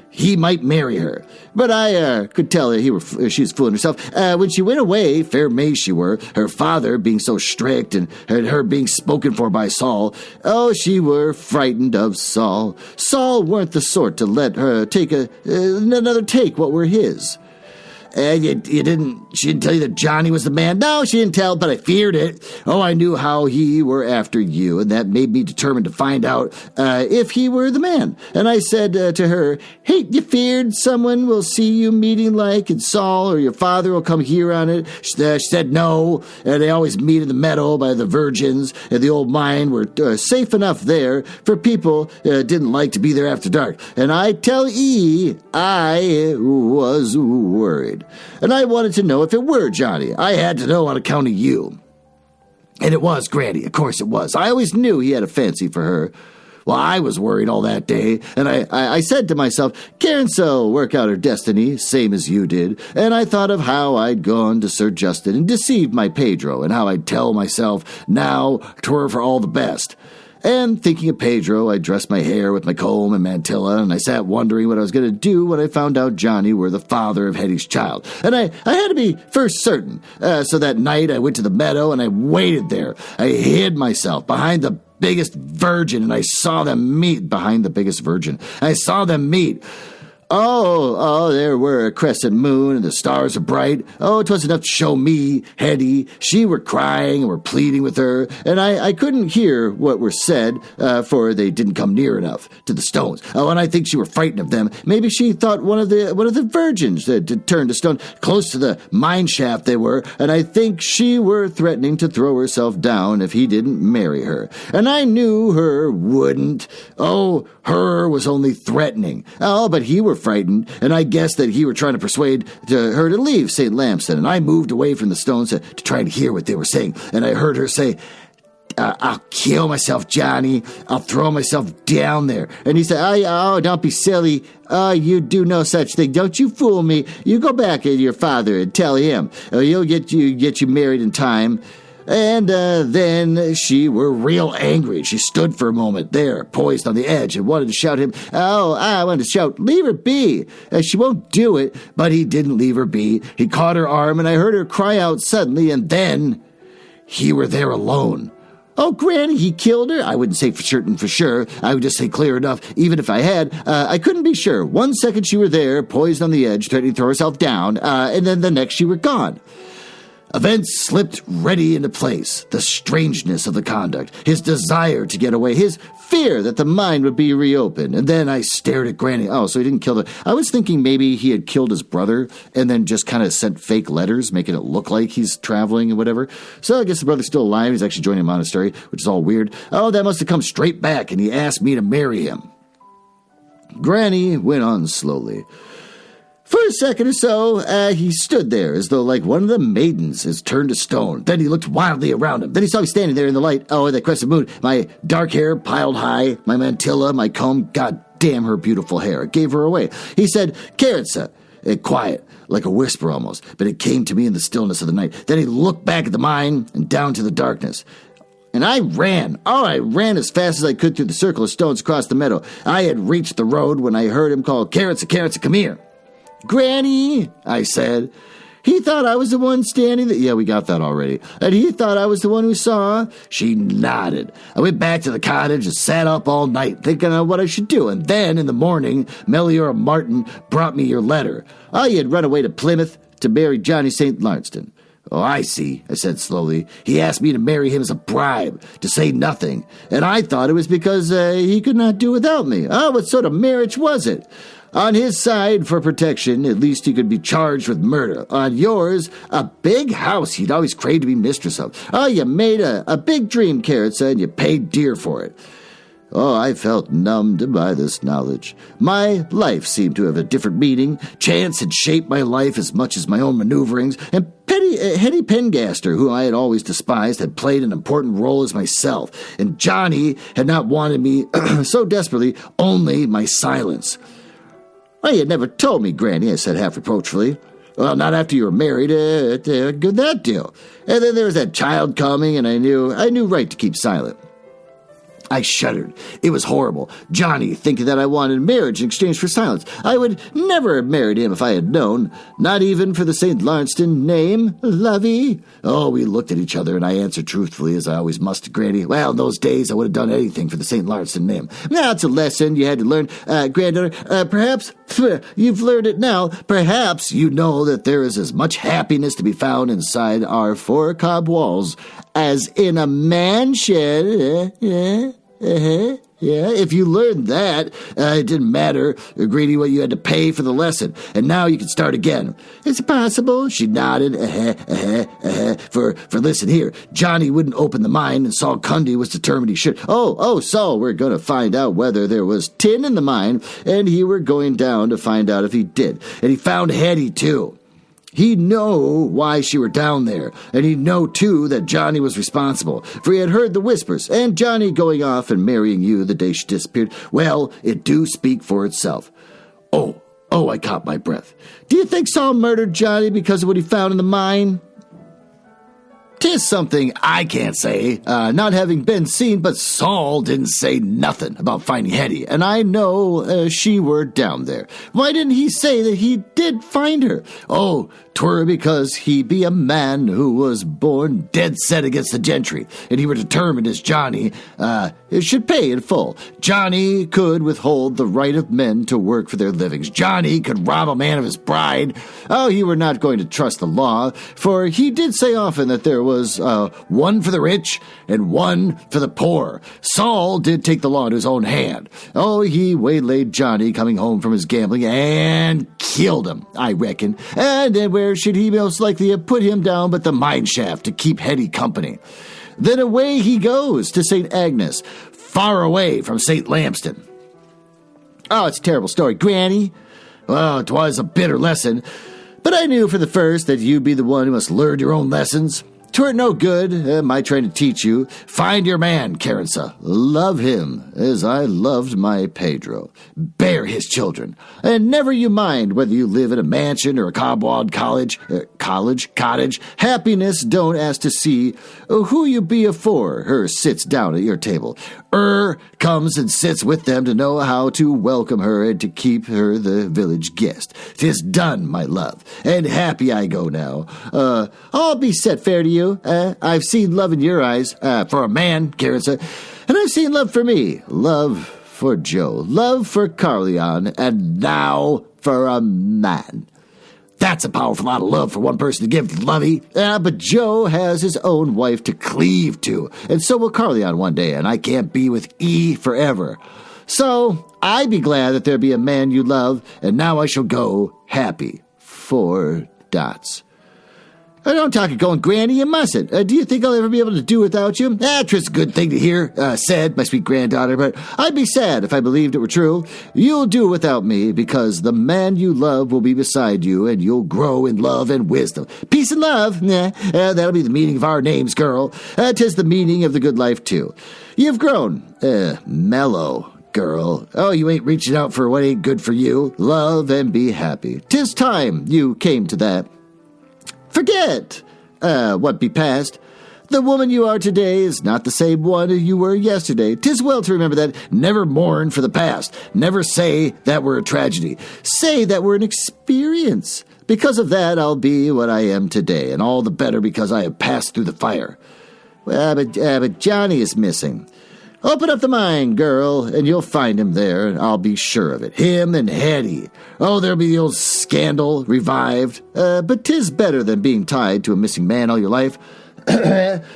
A: he might marry her. But I could tell that she was fooling herself. When she went away, fair may she were, her father being so strict and her being spoken for by Saul, oh, she were frightened of Saul. Saul weren't the sort to let her take another take what were his. She didn't tell you that Johnny was the man? No, she didn't tell, but I feared it. Oh, I knew how he were after you, and that made me determined to find out if he were the man. And I said to her, hey, you feared someone will see you meeting like in Saul, or your father will come here on it? She said no, and they always meet in the meadow by the virgins, and the old mine were safe enough there, for people didn't like to be there after dark. And I tell I was worried. And I wanted to know if it were Johnny. I had to know on account of you. And it was Granny, of course it was. I always knew he had a fancy for her. Well, I was worried all that day, and I said to myself, Karensa work out her destiny, same as you did. And I thought of how I'd gone to Sir Justin and deceived my Pedro, and how I'd tell myself now 'twere for all the best. And thinking of Pedro, I dressed my hair with my comb and mantilla, and I sat wondering what I was going to do when I found out Johnny were the father of Hetty's child. And I had to be first certain. So that night I went to the meadow and I waited there. I hid myself behind the biggest virgin, and I saw them meet behind the biggest virgin. I saw them meet. Oh, there were a crescent moon, and the stars were bright. Oh, 'twas enough to show me, Hetty. She were crying and were pleading with her, and I couldn't hear what were said, for they didn't come near enough to the stones. Oh, and I think she were frightened of them. Maybe she thought one of the virgins had turned to stone. Close to the mine shaft they were, and I think she were threatening to throw herself down if he didn't marry her. And I knew her wouldn't. Oh, her was only threatening. Oh, but he were frightened, and I guessed that he were trying to persuade her to leave St. Lamston, and I moved away from the stones to try and hear what they were saying, and I heard her say, I'll kill myself, Johnny. I'll throw myself down there. And he said, oh, don't be silly. You do no such thing. Don't you fool me. You go back to your father and tell him. He'll get you married in time. And then she were real angry. She stood for a moment there, poised on the edge, and wanted to shout him. Oh, I wanted to shout, leave her be. She won't do it. But he didn't leave her be. He caught her arm, and I heard her cry out suddenly, and then he were there alone. Oh, Granny, he killed her? I wouldn't say for certain for sure. I would just say clear enough, even if I had. I couldn't be sure. 1 second she were there, poised on the edge, threatening to throw herself down, and then the next she were gone. Events slipped ready into place. The strangeness of the conduct, his desire to get away, his fear that the mine would be reopened. And then I stared at Granny. Oh, so he didn't kill her. I was thinking maybe he had killed his brother and then just kind of sent fake letters, making it look like he's traveling and whatever. So I guess the brother's still alive. He's actually joining a monastery, which is all weird. Oh, that must have come straight back, and he asked me to marry him. Granny went on slowly. For a second or so, he stood there as though like one of the maidens has turned to stone. Then he looked wildly around him. Then he saw me standing there in the light. Oh, that crescent moon. My dark hair piled high, my mantilla, my comb. God damn her beautiful hair. It gave her away. He said, Karensa. Quiet, like a whisper almost, but it came to me in the stillness of the night. Then he looked back at the mine and down to the darkness. And I ran. Oh, I ran as fast as I could through the circle of stones across the meadow. I had reached the road when I heard him call, Karensa, Karensa, come here. Granny, I said. He thought I was the one standing there. Yeah, we got that already. And he thought I was the one who saw. She nodded. I went back to the cottage and sat up all night thinking of what I should do. And then in the morning, Meliora Martin brought me your letter. Oh, you had run away to Plymouth to marry Johnny St. Larston. Oh, I see, I said slowly. He asked me to marry him as a bribe, to say nothing. And I thought it was because he could not do without me. Oh, what sort of marriage was it? On his side, for protection, at least he could be charged with murder. On yours, a big house he'd always craved to be mistress of. Oh, you made a big dream, Karensa, and you paid dear for it. Oh, I felt numbed by this knowledge. My life seemed to have a different meaning. Chance had shaped my life as much as my own maneuverings, and Hetty Pengaster, who I had always despised, had played an important role as myself, and Johnny had not wanted me so desperately, only my silence. Well, you had never told me, Granny, I said half reproachfully. Well, not after you were married. Good that deal. And then there was that child coming, and I knew right to keep silent. I shuddered. It was horrible. Johnny thinking that I wanted marriage in exchange for silence. I would never have married him if I had known. Not even for the St. Larston name, lovey. Oh, we looked at each other, and I answered truthfully, as I always must to Granny. Well, in those days, I would have done anything for the St. Larston name. Now, it's a lesson you had to learn, granddaughter. Perhaps you've learned it now. Perhaps you know that there is as much happiness to be found inside our four cob walls as in a mansion. Yeah, if you learned that, it didn't matter, Greedy, what you had to pay for the lesson. And now you can start again. It's possible, she nodded. For listen here, Johnny wouldn't open the mine, and Saul Cundy was determined he should. Oh, Saul, we're going to find out whether there was tin in the mine, and he were going down to find out if he did. And he found Hetty, too. He'd know why she were down there, and he'd know, too, that Johnny was responsible, for he had heard the whispers, and Johnny going off and marrying you the day she disappeared. Well, it do speak for itself. Oh, I caught my breath. Do you think Saul murdered Johnny because of what he found in the mine? 'Tis something I can't say, not having been seen, but Saul didn't say nothing about finding Hetty, and I know she were down there. Why didn't he say that he did find her? Oh, 'twere because he be a man who was born dead set against the gentry, and he were determined as Johnny should pay in full. Johnny could withhold the right of men to work for their livings. Johnny could rob a man of his bride. Oh, he were not going to trust the law, for he did say often that there was one for the rich and one for the poor. Saul did take the law into his own hand. Oh, he waylaid Johnny coming home from his gambling and killed him, I reckon. And then where should he most likely have put him down but the mine shaft to keep Hetty company? Then away he goes to St. Agnes, far away from St. Lamston. Oh, it's a terrible story, Granny. Well, 'twas a bitter lesson, but I knew for the first that you'd be the one who must learn your own lessons. 'Twere no good, my trying to teach you. Find your man, Karensa. Love him as I loved my Pedro. Bear his children, and never you mind whether you live in a mansion or a cobwalled cottage. Happiness don't ask to see who you be afore her sits down at your table. Comes and sits with them to know how to welcome her and to keep her the village guest. 'Tis done, my love, and happy I go now. I'll be set fair to you. I've seen love in your eyes, for a man, Karensa, and I've seen love for me. Love for Joe, love for Carleon, and now for a man. That's a powerful lot of love for one person to give to Lovey. But Joe has his own wife to cleave to, and so will Carleon one day, and I can't be with E forever. So I be glad that there be a man you love, and now I shall go happy. 4 dots. I don't talk of going, Granny, you mustn't. Do you think I'll ever be able to do without you? 'Twas a good thing to hear, said my sweet granddaughter, but I'd be sad if I believed it were true. You'll do without me, because the man you love will be beside you, and you'll grow in love and wisdom. Peace and love? That'll be the meaning of our names, girl. 'Tis the meaning of the good life, too. You've grown, mellow, girl. Oh, you ain't reaching out for what ain't good for you. Love and be happy. 'Tis time you came to that. Forget what be past. The woman you are today is not the same one you were yesterday. 'Tis well to remember that. Never mourn for the past. Never say that were a tragedy. Say that were an experience. Because of that, I'll be what I am today, and all the better because I have passed through the fire. But Johnny is missing. Open up the mine, girl, and you'll find him there, and I'll be sure of it. Him and Hetty. Oh, there'll be the old scandal revived. But 'tis better than being tied to a missing man all your life.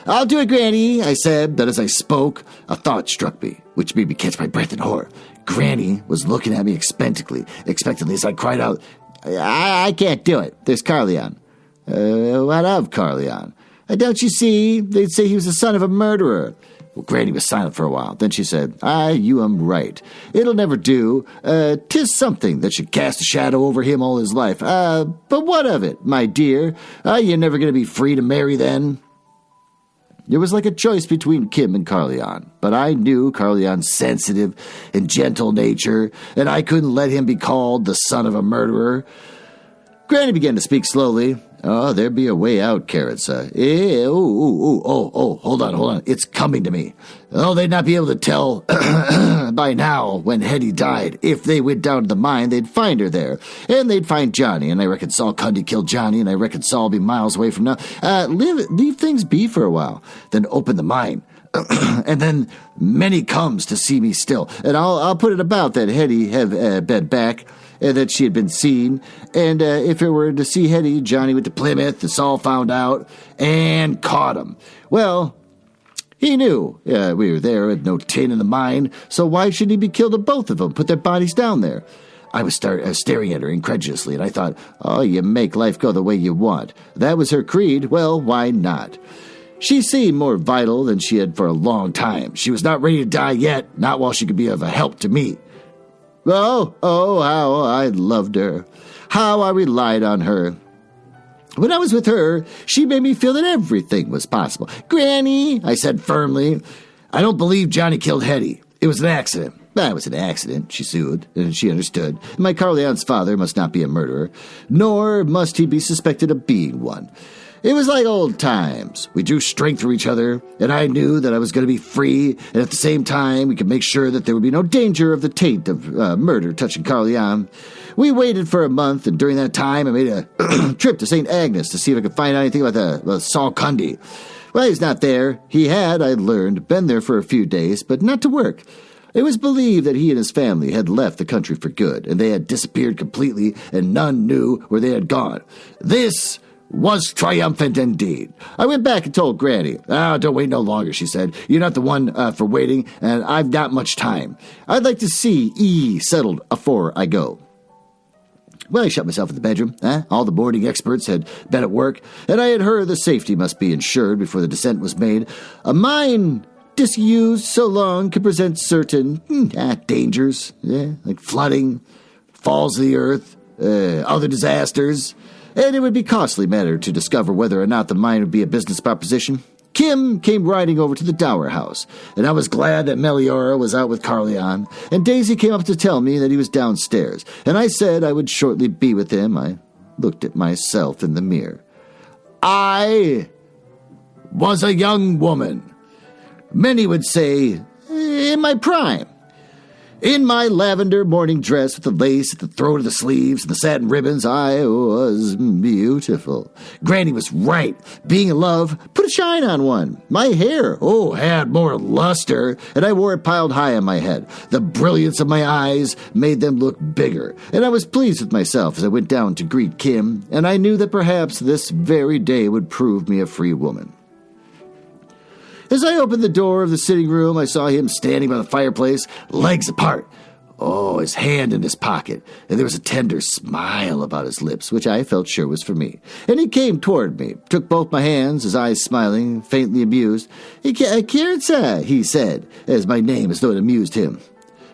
A: I'll do it, Granny, I said, but as I spoke, a thought struck me, which made me catch my breath in horror. Granny was looking at me expectantly as I cried out, I can't do it. There's Carleon. What of Carleon? Don't you see? They'd say he was the son of a murderer. Well, Granny was silent for a while. Then she said, you am right. It'll never do. 'Tis something that should cast a shadow over him all his life. But what of it, my dear? You're never going to be free to marry then? It was like a choice between Kim and Carleon, but I knew Carleon's sensitive and gentle nature, and I couldn't let him be called the son of a murderer. Granny began to speak slowly. Oh, there be a way out, Karensa. Hold on. It's coming to me. Oh, they'd not be able to tell by now when Hetty died. If they went down to the mine, they'd find her there. And they'd find Johnny, and I reckon Saul Cundy killed Johnny, and I reckon Saul will be miles away from now. Leave things be for a while, then open the mine. And then many comes to see me still. And I'll put it about that Hetty have been back, and that she had been seen, and if it were to see Hetty, Johnny went to Plymouth, and Saul found out, and caught him. Well, he knew we were there with no tin in the mine, so why shouldn't he be killed of both of them, put their bodies down there? I was staring at her incredulously, and I thought, oh, you make life go the way you want. That was her creed, well, why not? She seemed more vital than she had for a long time. She was not ready to die yet, not while she could be of a help to me. Oh, how I loved her. How I relied on her. When I was with her, she made me feel that everything was possible. Granny, I said firmly, I don't believe Johnny killed Hetty. It was an accident. It was an accident, she soothed, and she understood. My Carleon's father must not be a murderer, nor must he be suspected of being one. It was like old times. We drew strength from each other, and I knew that I was going to be free, and at the same time, we could make sure that there would be no danger of the taint of murder touching Carleon. We waited for a month, and during that time, I made a trip to St. Agnes to see if I could find out anything about the Saul Cundy. Well, he's not there. He had, I learned, been there for a few days, but not to work. It was believed that he and his family had left the country for good, and they had disappeared completely, and none knew where they had gone. This was triumphant indeed. I went back and told Granny. Don't wait no longer, she said. You're not the one for waiting, and I've not much time. I'd like to see E settled afore I go. Well, I shut myself in the bedroom. All the boarding experts had been at work, and I had heard the safety must be ensured before the descent was made. A mine disused so long could present certain dangers, like flooding, falls of the earth, other disasters, and it would be costly matter to discover whether or not the mine would be a business proposition. Kim came riding over to the Dower house, and I was glad that Meliora was out with Carleon, and Daisy came up to tell me that he was downstairs, and I said I would shortly be with him. I looked at myself in the mirror. I was a young woman. Many would say, in my prime. In my lavender morning dress with the lace at the throat of the sleeves and the satin ribbons, I was beautiful. Granny was right. Being in love put a shine on one. My hair, had more luster, and I wore it piled high on my head. The brilliance of my eyes made them look bigger, and I was pleased with myself as I went down to greet Kim, and I knew that perhaps this very day would prove me a free woman. As I opened the door of the sitting room, I saw him standing by the fireplace, legs apart. His hand in his pocket, and there was a tender smile about his lips, which I felt sure was for me. And he came toward me, took both my hands, his eyes smiling, faintly amused. Karensa, he said, as my name as though it amused him.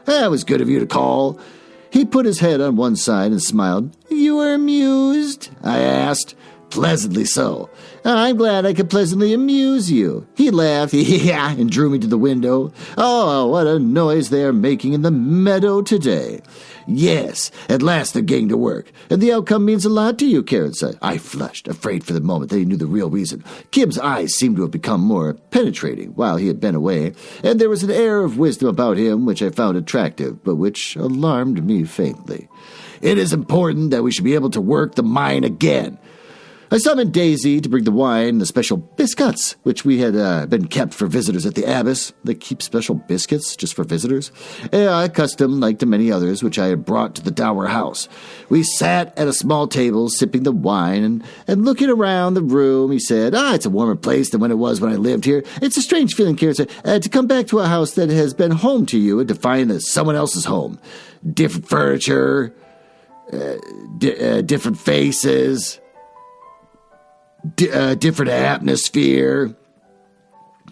A: That was good of you to call. He put his head on one side and smiled. You were amused? I asked. Pleasantly so. I'm glad I could pleasantly amuse you. He laughed, and drew me to the window. Oh, what a noise they are making in the meadow today. Yes, at last they're getting to work, and the outcome means a lot to you, Karensa. I flushed, afraid for the moment that he knew the real reason. Kim's eyes seemed to have become more penetrating while he had been away, and there was an air of wisdom about him which I found attractive, but which alarmed me faintly. It is important that we should be able to work the mine again. I summoned Daisy to bring the wine and the special biscuits, which we had been kept for visitors at the Abbess. They keep special biscuits just for visitors. A custom like to many others, which I had brought to the Dower house. We sat at a small table, sipping the wine, and looking around the room, he said, it's a warmer place than when it was when I lived here. It's a strange feeling, Karensa, to come back to a house that has been home to you and to find that someone else's home. Different furniture, different faces, different atmosphere.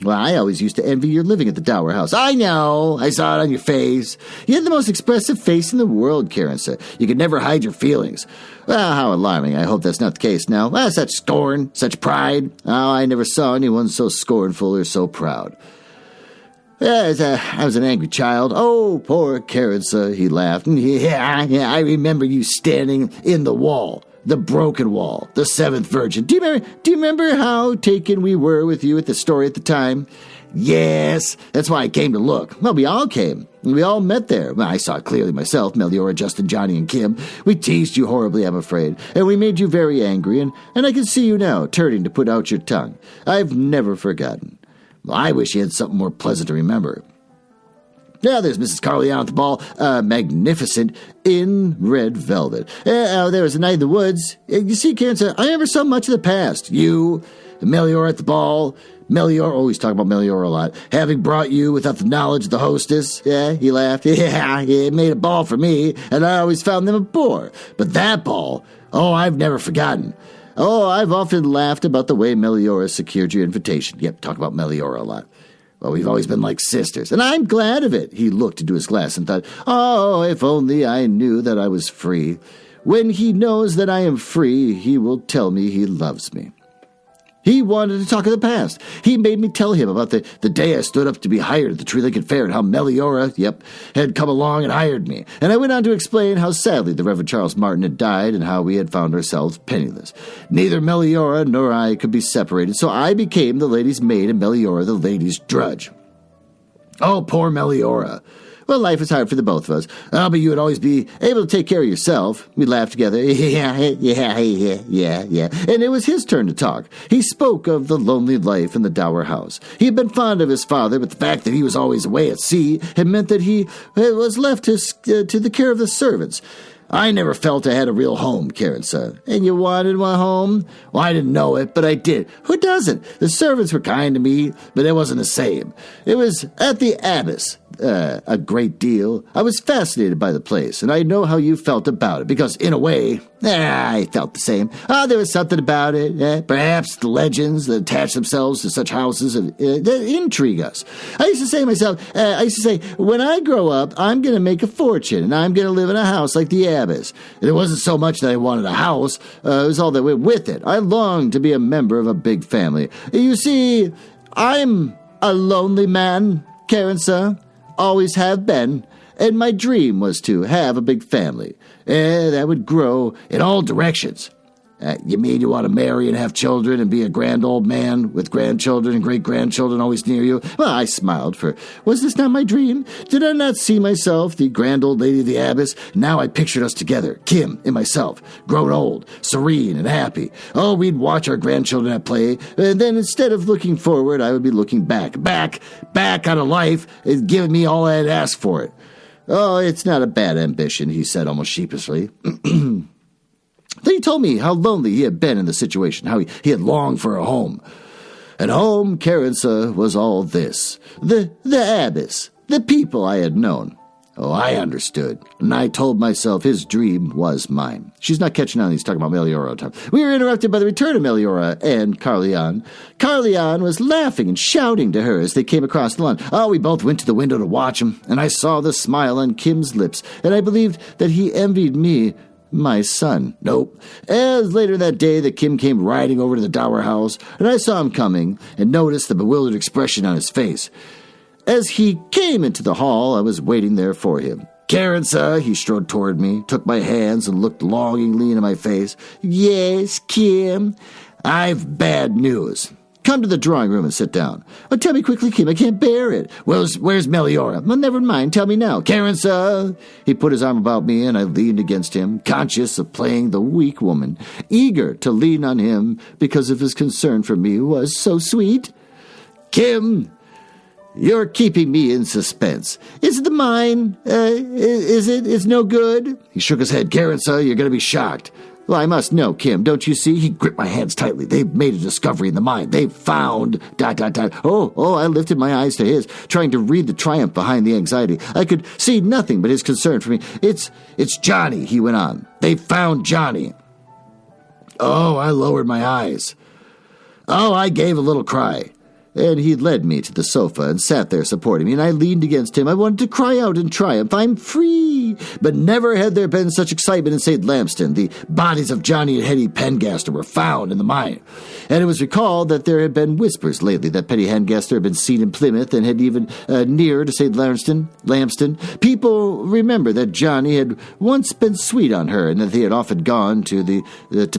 A: Well, I always used to envy your living at the Dower house. I know. I saw it on your face. You had the most expressive face in the world, Karensa. You could never hide your feelings. Well, how alarming. I hope that's not the case now. Such scorn, such pride. I never saw anyone so scornful or so proud. I was an angry child. Oh, poor Karensa, he laughed. Yeah, I remember you standing in the wall. The broken wall, the seventh virgin. Do you remember how taken we were with you at the story at the time? Yes, that's why I came to look. Well, we all came. We all met there. Well, I saw it clearly myself, Meliora, Justin, Johnny, and Kim. We teased you horribly, I'm afraid, and we made you very angry, and I can see you now, turning to put out your tongue. I've never forgotten. Well, I wish you had something more pleasant to remember. Now there's Mrs. Carleon at the ball, magnificent, in red velvet. There was a night in the woods. You see, Karensa, I remember so much of the past. You, Meliora at the ball, Meliora, he's talking about Meliora a lot, having brought you without the knowledge of the hostess. Yeah, he laughed. Yeah, it made a ball for me, and I always found them a bore. But that ball, I've never forgotten. I've often laughed about the way Meliora secured your invitation. Yep, talk about Meliora a lot. Well, we've always been like sisters, and I'm glad of it. He looked into his glass and thought, if only I knew that I was free. When he knows that I am free, he will tell me he loves me. He wanted to talk of the past. He made me tell him about the day I stood up to be hired at the Tree Lincoln Fair and how Meliora, had come along and hired me. And I went on to explain how sadly the Reverend Charles Martin had died and how we had found ourselves penniless. Neither Meliora nor I could be separated, so I became the lady's maid and Meliora the lady's drudge. Oh, poor Meliora. Well, life was hard for the both of us. But you would always be able to take care of yourself. We laughed together. Yeah. And it was his turn to talk. He spoke of the lonely life in the dower house. He had been fond of his father, but the fact that he was always away at sea had meant that he was left to the care of the servants. I never felt I had a real home, Karensa. And you wanted my home? Well, I didn't know it, but I did. Who doesn't? The servants were kind to me, but it wasn't the same. It was at the Abbess. A great deal. I was fascinated by the place, and I know how you felt about it, because, in a way, I felt the same. There was something about it. Perhaps the legends that attach themselves to such houses that intrigue us. I used to say to myself, when I grow up, I'm going to make a fortune, and I'm going to live in a house like the Abbess. And it wasn't so much that I wanted a house, it was all that went with it. I longed to be a member of a big family. You see, I'm a lonely man, Karensa. Always have been, and my dream was to have a big family that would grow in all directions. You mean you want to marry and have children and be a grand old man with grandchildren and great-grandchildren always near you? Well, I smiled, for was this not my dream? Did I not see myself, the grand old lady of the Abbess? Now I pictured us together, Kim and myself, grown old, serene and happy. Oh, we'd watch our grandchildren at play, and then instead of looking forward, I would be looking back on a life and giving me all I had asked for it. Oh, it's not a bad ambition, he said almost sheepishly. Then he told me how lonely he had been in the situation, how he had longed for a home. And home, Karensa, was all this. The Abbess, the people I had known. Oh, I understood, and I told myself his dream was mine. She's not catching on, he's talking about Meliora. We were interrupted by the return of Meliora and Carleon. Carleon was laughing and shouting to her as they came across the lawn. Oh, we both went to the window to watch him, and I saw the smile on Kim's lips, and I believed that he envied me, my son. Nope. As later that day that Kim came riding over to the dower house, and I saw him coming, and noticed the bewildered expression on his face. As he came into the hall, I was waiting there for him. Karensa, he strode toward me, took my hands, and looked longingly into my face. Yes, Kim, I've bad news. Come to the drawing room and sit down. Oh, tell me quickly, Kim, I can't bear it. Where's Meliora? Well, never mind, tell me now. Karensa! He put his arm about me, and I leaned against him, conscious of playing the weak woman, eager to lean on him because of his concern for me was so sweet. Kim, you're keeping me in suspense. Is it the mine? Is it? It's no good? He shook his head. Karensa, you're going to be shocked. Well, I must know, Kim, don't you see? He gripped my hands tightly. They've made a discovery in the mine. They've found... Oh, I lifted my eyes to his, trying to read the triumph behind the anxiety. I could see nothing but his concern for me. It's Johnny, he went on. They found Johnny. Oh, I lowered my eyes. Oh, I gave a little cry. And he led me to the sofa and sat there supporting me, and I leaned against him. I wanted to cry out in triumph, I'm free! But never had there been such excitement in St. Lamston. The bodies of Johnny and Hetty Pengaster were found in the mine. And it was recalled that there had been whispers lately that Hetty Pengaster had been seen in Plymouth and had even nearer to St. Lamston. People remember that Johnny had once been sweet on her and that they had often gone to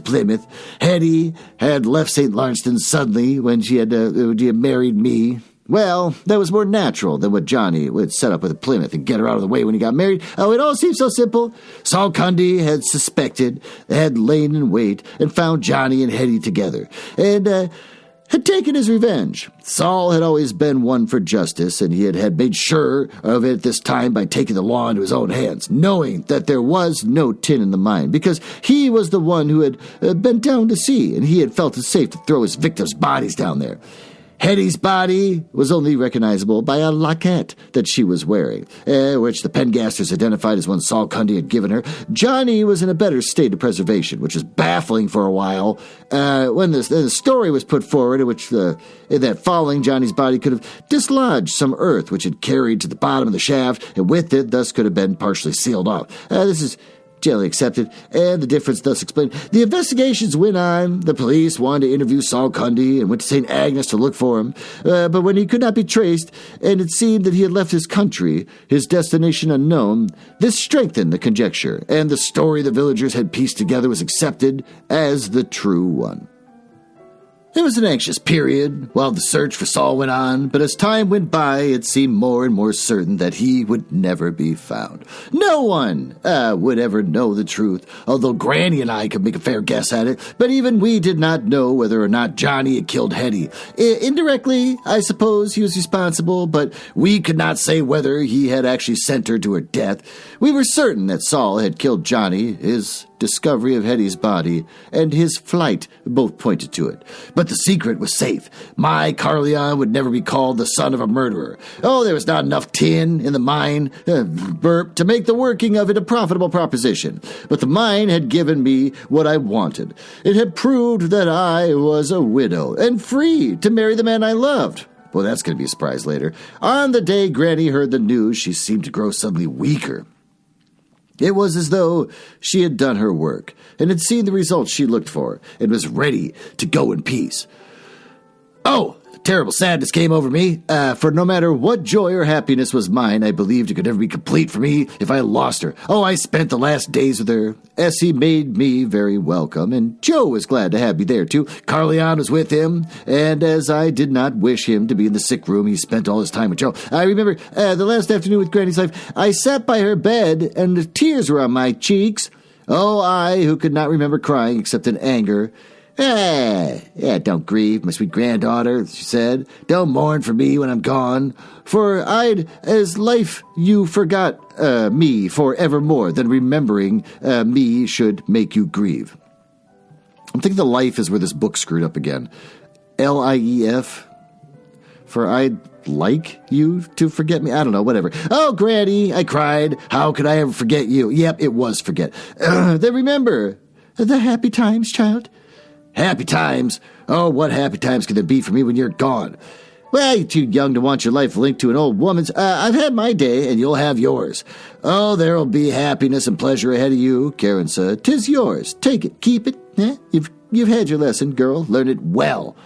A: Plymouth. Hetty had left St. Lamston suddenly when she had married me. Well, that was more natural than what Johnny would set up with at Plymouth and get her out of the way when he got married. Oh, it all seemed so simple. Saul Cundy had suspected, had lain in wait, and found Johnny and Hetty together, and had taken his revenge. Saul had always been one for justice, and he had made sure of it this time by taking the law into his own hands, knowing that there was no tin in the mine, because he was the one who had been down to sea, and he had felt it safe to throw his victims' bodies down there. Hetty's body was only recognizable by a locket that she was wearing, which the Pengasters identified as one Saul Cundy had given her. Johnny was in a better state of preservation, which was baffling for a while. When the story was put forward in which in that falling, Johnny's body could have dislodged some earth which had carried to the bottom of the shaft, and with it thus could have been partially sealed off. This is generally accepted, and the difference thus explained. The investigations went on. The police wanted to interview Saul Cundy and went to St. Agnes to look for him. But when he could not be traced, and it seemed that he had left his country, his destination unknown, this strengthened the conjecture, and the story the villagers had pieced together was accepted as the true one. It was an anxious period while the search for Saul went on, but as time went by, it seemed more and more certain that he would never be found. No one would ever know the truth, although Granny and I could make a fair guess at it, but even we did not know whether or not Johnny had killed Hetty. Indirectly, I suppose he was responsible, but we could not say whether he had actually sent her to her death. We were certain that Saul had killed Johnny. His discovery of Hetty's body and his flight both pointed to it. But the secret was safe. My Carleon would never be called the son of a murderer. Oh, there was not enough tin in the mine to make the working of it a profitable proposition. But the mine had given me what I wanted. It had proved that I was a widow and free to marry the man I loved. Well, that's going to be a surprise later. On the day Granny heard the news, she seemed to grow suddenly weaker. It was as though she had done her work and had seen the results she looked for and was ready to go in peace. Oh, terrible sadness came over me, for no matter what joy or happiness was mine, I believed it could never be complete for me if I lost her. Oh, I spent the last days with her. Essie made me very welcome, and Joe was glad to have me there, too. Carleon was with him, and as I did not wish him to be in the sick room, he spent all his time with Joe. I remember the last afternoon with Granny's life, I sat by her bed, and the tears were on my cheeks. Oh, I, who could not remember crying except in anger. Don't grieve, my sweet granddaughter, she said. Don't mourn for me when I'm gone, for I'd as lief you forgot me for evermore than remembering me should make you grieve. I'm thinking the life is where this book screwed up again. Lief, for I'd like you to forget me? I don't know, whatever. Oh, Granny, I cried. How could I ever forget you? Yep, it was forget. Then remember, the happy times, child. Happy times? Oh, what happy times could there be for me when you're gone? Well, you're too young to want your life linked to an old woman's. I've had my day, and you'll have yours. Oh, there'll be happiness and pleasure ahead of you, Karensa. 'Tis yours. Take it. Keep it. You've had your lesson, girl. Learn it well.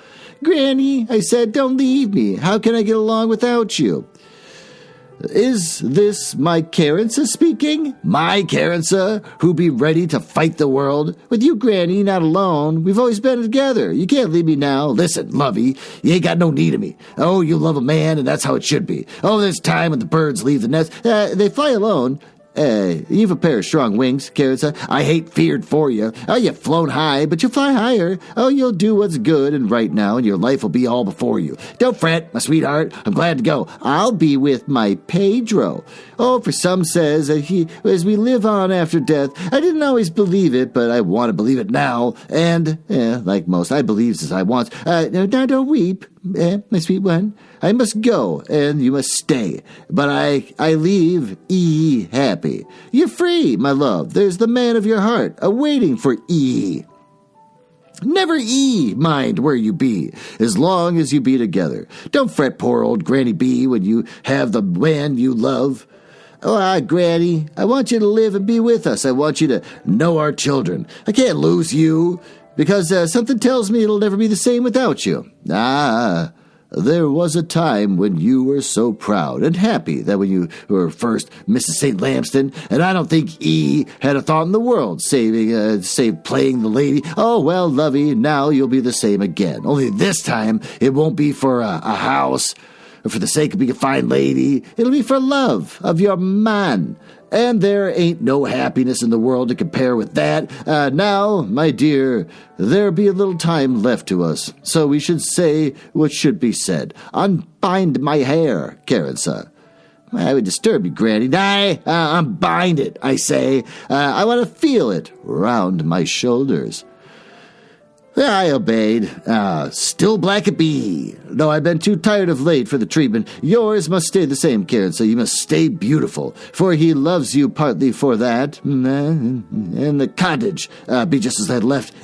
A: Granny, I said, don't leave me. How can I get along without you? Is this my Karensa speaking? My Karensa, who be ready to fight the world? With you, Granny, not alone. We've always been together. You can't leave me now. Listen, lovey, you ain't got no need of me. Oh, you love a man, and that's how it should be. Oh, there's time when the birds leave the nest. They fly alone. You've a pair of strong wings, Karensa. I hate feared for you. Oh, you've flown high, but you'll fly higher. Oh, you'll do what's good and right now, and your life will be all before you. Don't fret, my sweetheart. I'm glad to go. I'll be with my Pedro. Oh, for some says that as we live on after death. I didn't always believe it, but I want to believe it now. And, like most, I believes as I want. Now don't weep, my sweet one. I must go, and you must stay. But I leave happy. You're free, my love. There's the man of your heart, a-waiting for Never mind where you be, as long as you be together. Don't fret, poor old Granny B, when you have the man you love. Oh, Granny, I want you to live and be with us. I want you to know our children. I can't lose you, because something tells me it'll never be the same without you. There was a time when you were so proud and happy that when you were first Mrs. St. Lamston, and I don't think had a thought in the world save playing the lady. Oh, well, lovey, now you'll be the same again. Only this time it won't be for a house or for the sake of being a fine lady. It'll be for love of your man. And there ain't no happiness in the world to compare with that. Now, my dear, there be a little time left to us, so we should say what should be said. Unbind my hair, Karensa. I would disturb you, Granny. Unbind it, I say. I want to feel it round my shoulders. I obeyed. Still black it be. Though I've been too tired of late for the treatment, yours must stay the same, Karen, so you must stay beautiful, for he loves you partly for that. And the cottage be just as I left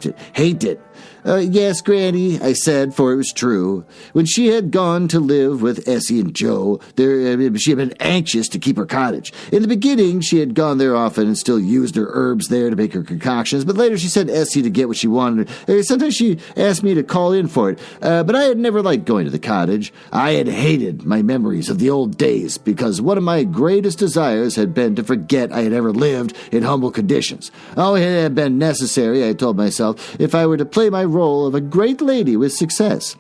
A: it. Hate it. Yes, Granny, I said, for it was true. When she had gone to live with Essie and Joe, she had been anxious to keep her cottage. In the beginning, she had gone there often and still used her herbs there to make her concoctions, but later she sent Essie to get what she wanted. Sometimes she asked me to call in for it, but I had never liked going to the cottage. I had hated my memories of the old days because one of my greatest desires had been to forget I had ever lived in humble conditions. Oh, it had been necessary, I told myself, if I were to play my role of a great lady with success.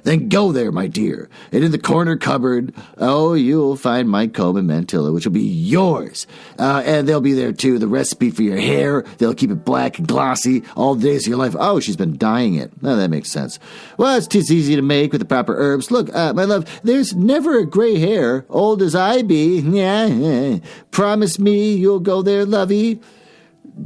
A: Then go there, my dear, and in the corner cupboard, you'll find my comb and mantilla, which will be yours. And they'll be there, too, the recipe for your hair. They'll keep it black and glossy all the days of your life. Oh, she's been dyeing it. Oh, that makes sense. Well, it's just easy to make with the proper herbs. Look, my love, there's never a gray hair, old as I be. Yeah. Promise me you'll go there, lovey.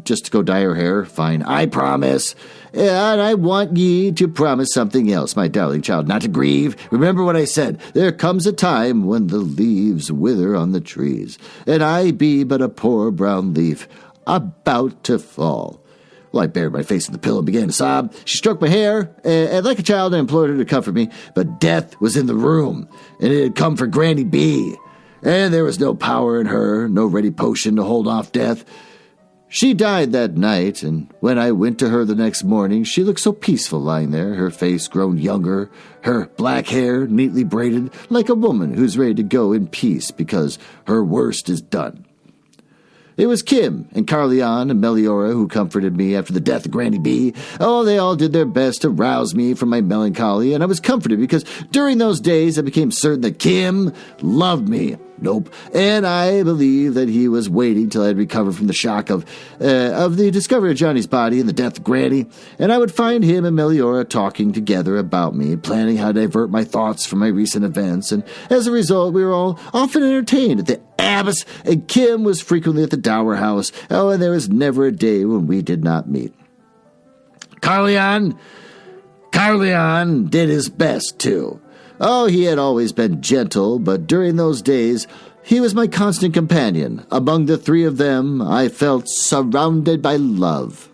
A: Just to go dye her hair? Fine, I promise. And I want ye to promise something else, my darling child, not to grieve. Remember what I said. There comes a time when the leaves wither on the trees, and I be but a poor brown leaf about to fall. Well, I buried my face in the pillow and began to sob. She stroked my hair, and like a child, I implored her to comfort me. But death was in the room, and it had come for Granny B. And there was no power in her, no ready potion to hold off death. She died that night, and when I went to her the next morning, she looked so peaceful lying there, her face grown younger, her black hair neatly braided, like a woman who's ready to go in peace because her worst is done. It was Kim and Carleon and Meliora who comforted me after the death of Granny B. Oh, they all did their best to rouse me from my melancholy, and I was comforted because during those days I became certain that Kim loved me. Nope. And I believe that he was waiting till I had recovered from the shock of the discovery of Johnny's body and the death of Granny, and I would find him and Meliora talking together about me, planning how to divert my thoughts from my recent events, and as a result, we were all often entertained at the Abbess, and Kim was frequently at the Dower House. Oh, and there was never a day when we did not meet. Carleon did his best, too. Oh, he had always been gentle, but during those days, he was my constant companion. Among the three of them, I felt surrounded by love.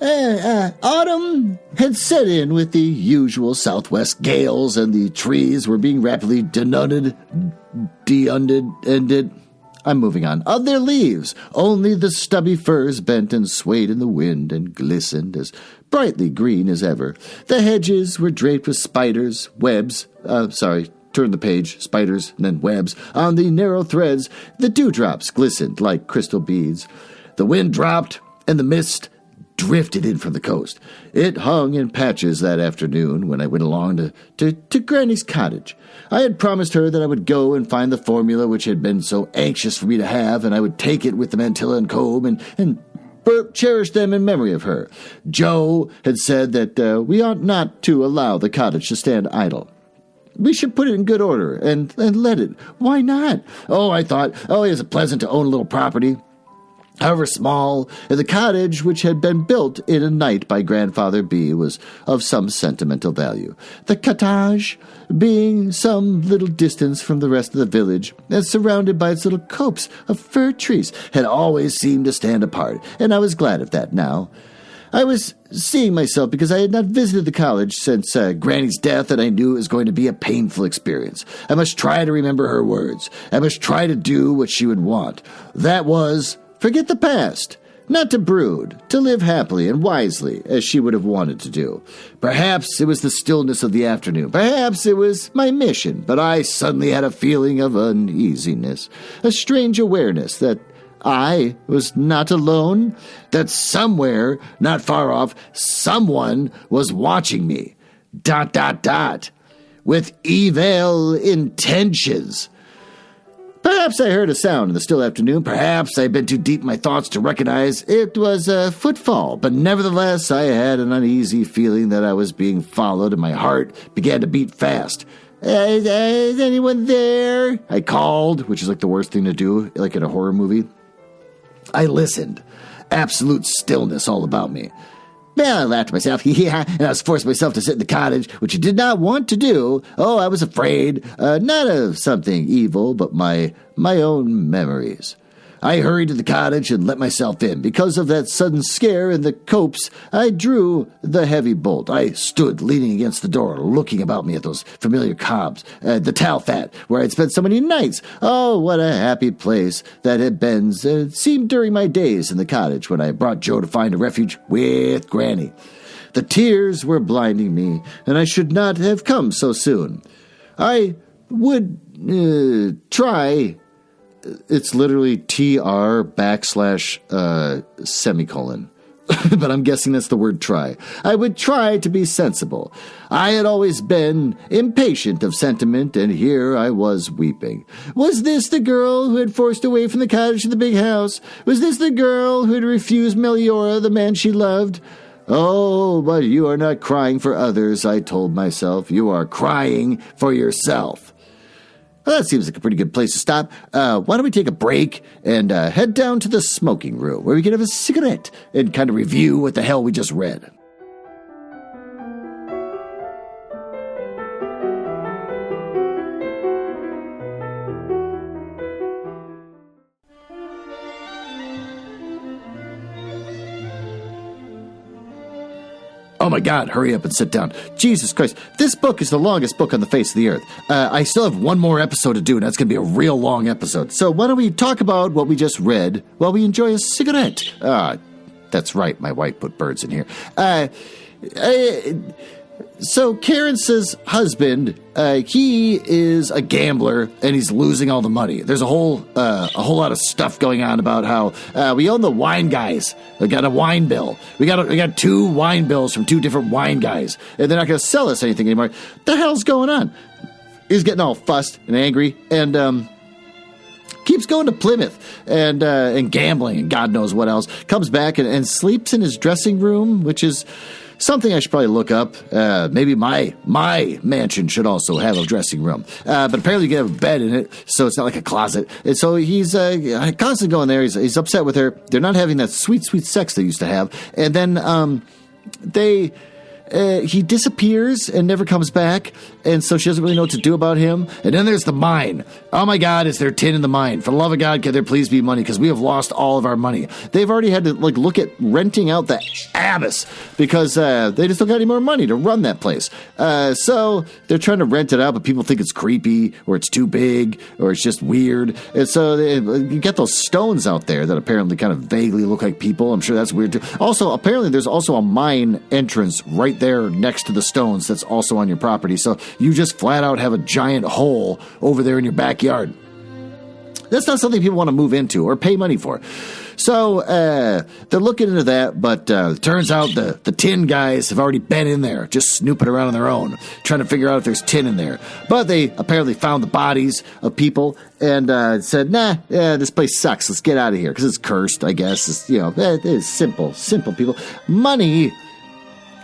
A: Autumn had set in with the usual southwest gales, and the trees were being rapidly denuded. I'm moving on. Of their leaves, only the stubby firs bent and swayed in the wind and glistened as brightly green as ever. The hedges were draped with spiders, webs, turn the page, spiders, and then webs. On the narrow threads, the dewdrops glistened like crystal beads. The wind dropped, and the mist drifted in from the coast. It hung in patches that afternoon when I went along to Granny's cottage. I had promised her that I would go and find the formula which had been so anxious for me to have, and I would take it with the mantilla and comb and cherish them in memory of her. Joe had said that we ought not to allow the cottage to stand idle. We should put it in good order and let it. Why not? I thought, it is pleasant to own a little property, however small, and the cottage, which had been built in a night by Grandfather B, was of some sentimental value. The cottage, being some little distance from the rest of the village, and surrounded by its little copse of fir trees, had always seemed to stand apart, and I was glad of that now. I was seeing myself because I had not visited the college since Granny's death, and I knew it was going to be a painful experience. I must try to remember her words. I must try to do what she would want. That was, forget the past, not to brood, to live happily and wisely, as she would have wanted to do. Perhaps it was the stillness of the afternoon. Perhaps it was my mission, but I suddenly had a feeling of uneasiness, a strange awareness that I was not alone, that somewhere, not far off, someone was watching me, ... with evil intentions. Perhaps I heard a sound in the still afternoon. Perhaps I had been too deep in my thoughts to recognize it was a footfall. But nevertheless, I had an uneasy feeling that I was being followed, and my heart began to beat fast. Is anyone there? I called, which is like the worst thing to do, like in a horror movie. I listened. Absolute stillness all about me. Well, I laughed to myself, and I was forcing myself to sit in the cottage, which I did not want to do. I was afraid, not of something evil, but my own memories. I hurried to the cottage and let myself in. Because of that sudden scare in the copse, I drew the heavy bolt. I stood leaning against the door, looking about me at those familiar cobs, the Talfat, where I'd spent so many nights. Oh, what a happy place that had been, seemed during my days in the cottage when I brought Joe to find a refuge with Granny. The tears were blinding me, and I should not have come so soon. I would try. It's literally TR / semicolon. But I'm guessing that's the word try. I would try to be sensible. I had always been impatient of sentiment, and here I was weeping. Was this the girl who had forced away from the cottage to the big house? Was this the girl who had refused Meliora, the man she loved? Oh, but you are not crying for others, I told myself. You are crying for yourself. Well, that seems like a pretty good place to stop. Why don't we take a break and head down to the smoking room where we can have a cigarette and kind of review what the hell we just read. Oh my God, hurry up and sit down. Jesus Christ, this book is the longest book on the face of the earth. I still have one more episode to do, and that's going to be a real long episode. So why don't we talk about what we just read while we enjoy a cigarette? That's right, my wife put birds in here. So Karensa's husband, he is a gambler, and he's losing all the money. There's a whole lot of stuff going on about how we own the wine guys. We got a wine bill. We got 2 wine bills from 2 different wine guys, and they're not going to sell us anything anymore. The hell's going on? He's getting all fussed and angry, and keeps going to Plymouth and gambling and God knows what else. Comes back and sleeps in his dressing room, which is something I should probably look up. Maybe my mansion should also have a dressing room. But apparently you can have a bed in it, so it's not like a closet. And so he's constantly going there. He's upset with her. They're not having that sweet, sweet sex they used to have. And then he disappears and never comes back, and so she doesn't really know what to do about him. And then there's the mine. Oh my God, is there tin in the mine? For the love of God, can there please be money? Because we have lost all of our money. They've already had to look at renting out the abyss because they just don't got any more money to run that place. So they're trying to rent it out, but people think it's creepy or it's too big or it's just weird. And so you get those stones out there that apparently kind of vaguely look like people. I'm sure that's weird too. Also, apparently there's also a mine entrance right there next to the stones that's also on your property. So you just flat out have a giant hole over there in your backyard. That's not something people want to move into or pay money for. So they're looking into that, but it turns out the tin guys have already been in there, just snooping around on their own, trying to figure out if there's tin in there. But they apparently found the bodies of people and said, this place sucks. Let's get out of here because it's cursed, I guess. It's simple people. Money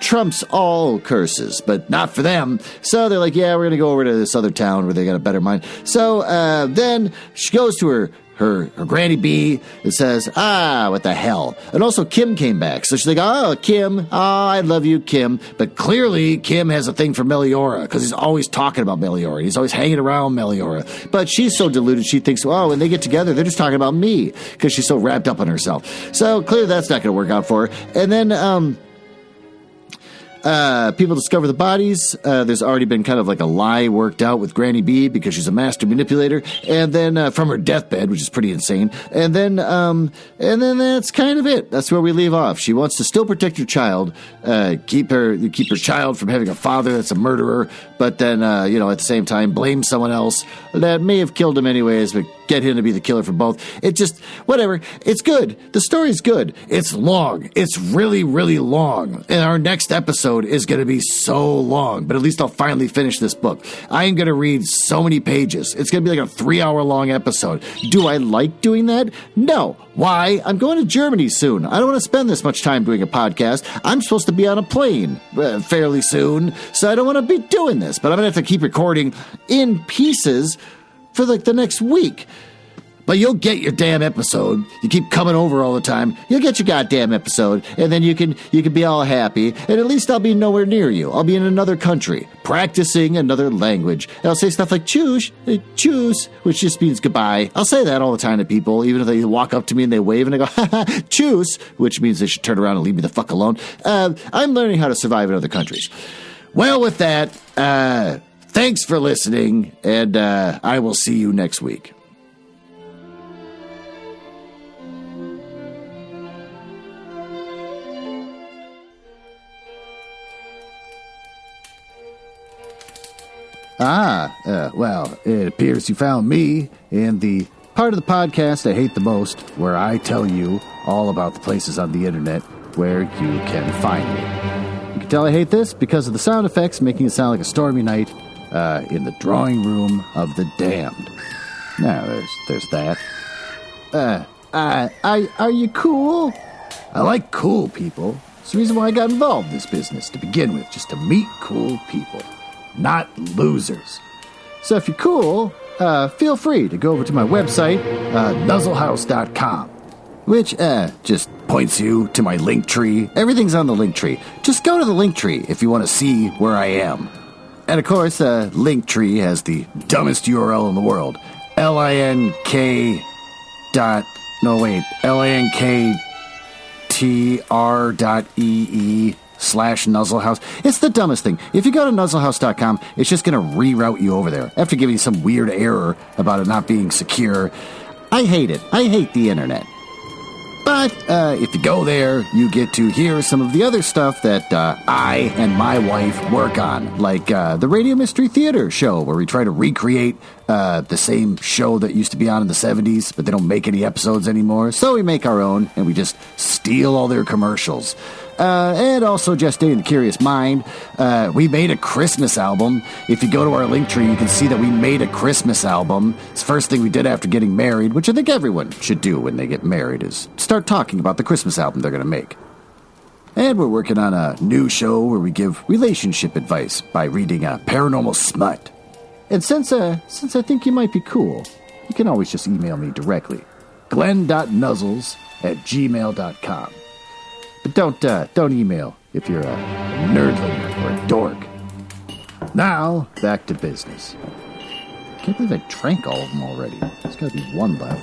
A: trumps all curses, but not for them. So they're like, we're going to go over to this other town where they got a better mine. So then she goes to her Granny B and says, what the hell? And also Kim came back. So she's like, Kim, I love you, Kim. But clearly Kim has a thing for Meliora because he's always talking about Meliora. He's always hanging around Meliora. But she's so deluded, she thinks, when they get together, they're just talking about me because she's so wrapped up in herself. So clearly that's not going to work out for her. And then people discover the bodies. There's already been kind of like a lie worked out with Granny B because she's a master manipulator. And then from her deathbed, which is pretty insane. And then that's kind of it. That's where we leave off. She wants to still protect her child, keep her child from having a father that's a murderer, but then at the same time blame someone else that may have killed him anyways, but get him to be the killer for both. It just whatever. It's good. The story's good. It's long. It's really, really long. And our next episode is going to be so long, but at least I'll finally finish this book. I am going to read so many pages. It's going to be like a 3-hour long episode. Do I like doing that? No. Why? I'm going to Germany soon. I don't want to spend this much time doing a podcast. I'm supposed to be on a plane fairly soon, so I don't want to be doing this, but I'm going to have to keep recording in pieces for the next week. But you'll get your damn episode. You keep coming over all the time. You'll get your goddamn episode, and then you can be all happy. And at least I'll be nowhere near you. I'll be in another country, practicing another language. And I'll say stuff like choose, which just means goodbye. I'll say that all the time to people, even if they walk up to me and they wave and I go, ha, choose, which means they should turn around and leave me the fuck alone. I'm learning how to survive in other countries. Well, with that, thanks for listening, and I will see you next week. Well, it appears you found me in the part of the podcast I hate the most, where I tell you all about the places on the internet where you can find me. You can tell I hate this because of the sound effects making it sound like a stormy night in the drawing room of the damned. Now, there's that. Are you cool? I like cool people. It's the reason why I got involved in this business to begin with, just to meet cool people. Not losers. So if you're cool, feel free to go over to my website, nuzzlehouse.com, which just points you to my link tree. Everything's on the link tree. Just go to the link tree if you want to see where I am. And of course, link tree has the dumbest URL in the world. linktr.ee/nuzzlehouse. It's the dumbest thing. If you go to nuzzlehouse.com, it's just going to reroute you over there after giving you some weird error about it not being secure. I hate it. I hate the internet. But if you go there, you get to hear some of the other stuff that I and my wife work on, like the Radio Mystery Theater show, where we try to recreate the same show that used to be on in the 70s, but they don't make any episodes anymore. So we make our own, and we just steal all their commercials. And also, Just Dating the Curious Mind, we made a Christmas album. If you go to our link tree, you can see that we made a Christmas album. It's the first thing we did after getting married, which I think everyone should do when they get married, is start talking about the Christmas album they're going to make. And we're working on a new show where we give relationship advice by reading paranormal smut. And since I think you might be cool, you can always just email me directly, glenn.nuzzles@gmail.com. But don't email if you're a nerdling or a dork. Now, back to business. Can't believe I drank all of them already. There's got to be one left.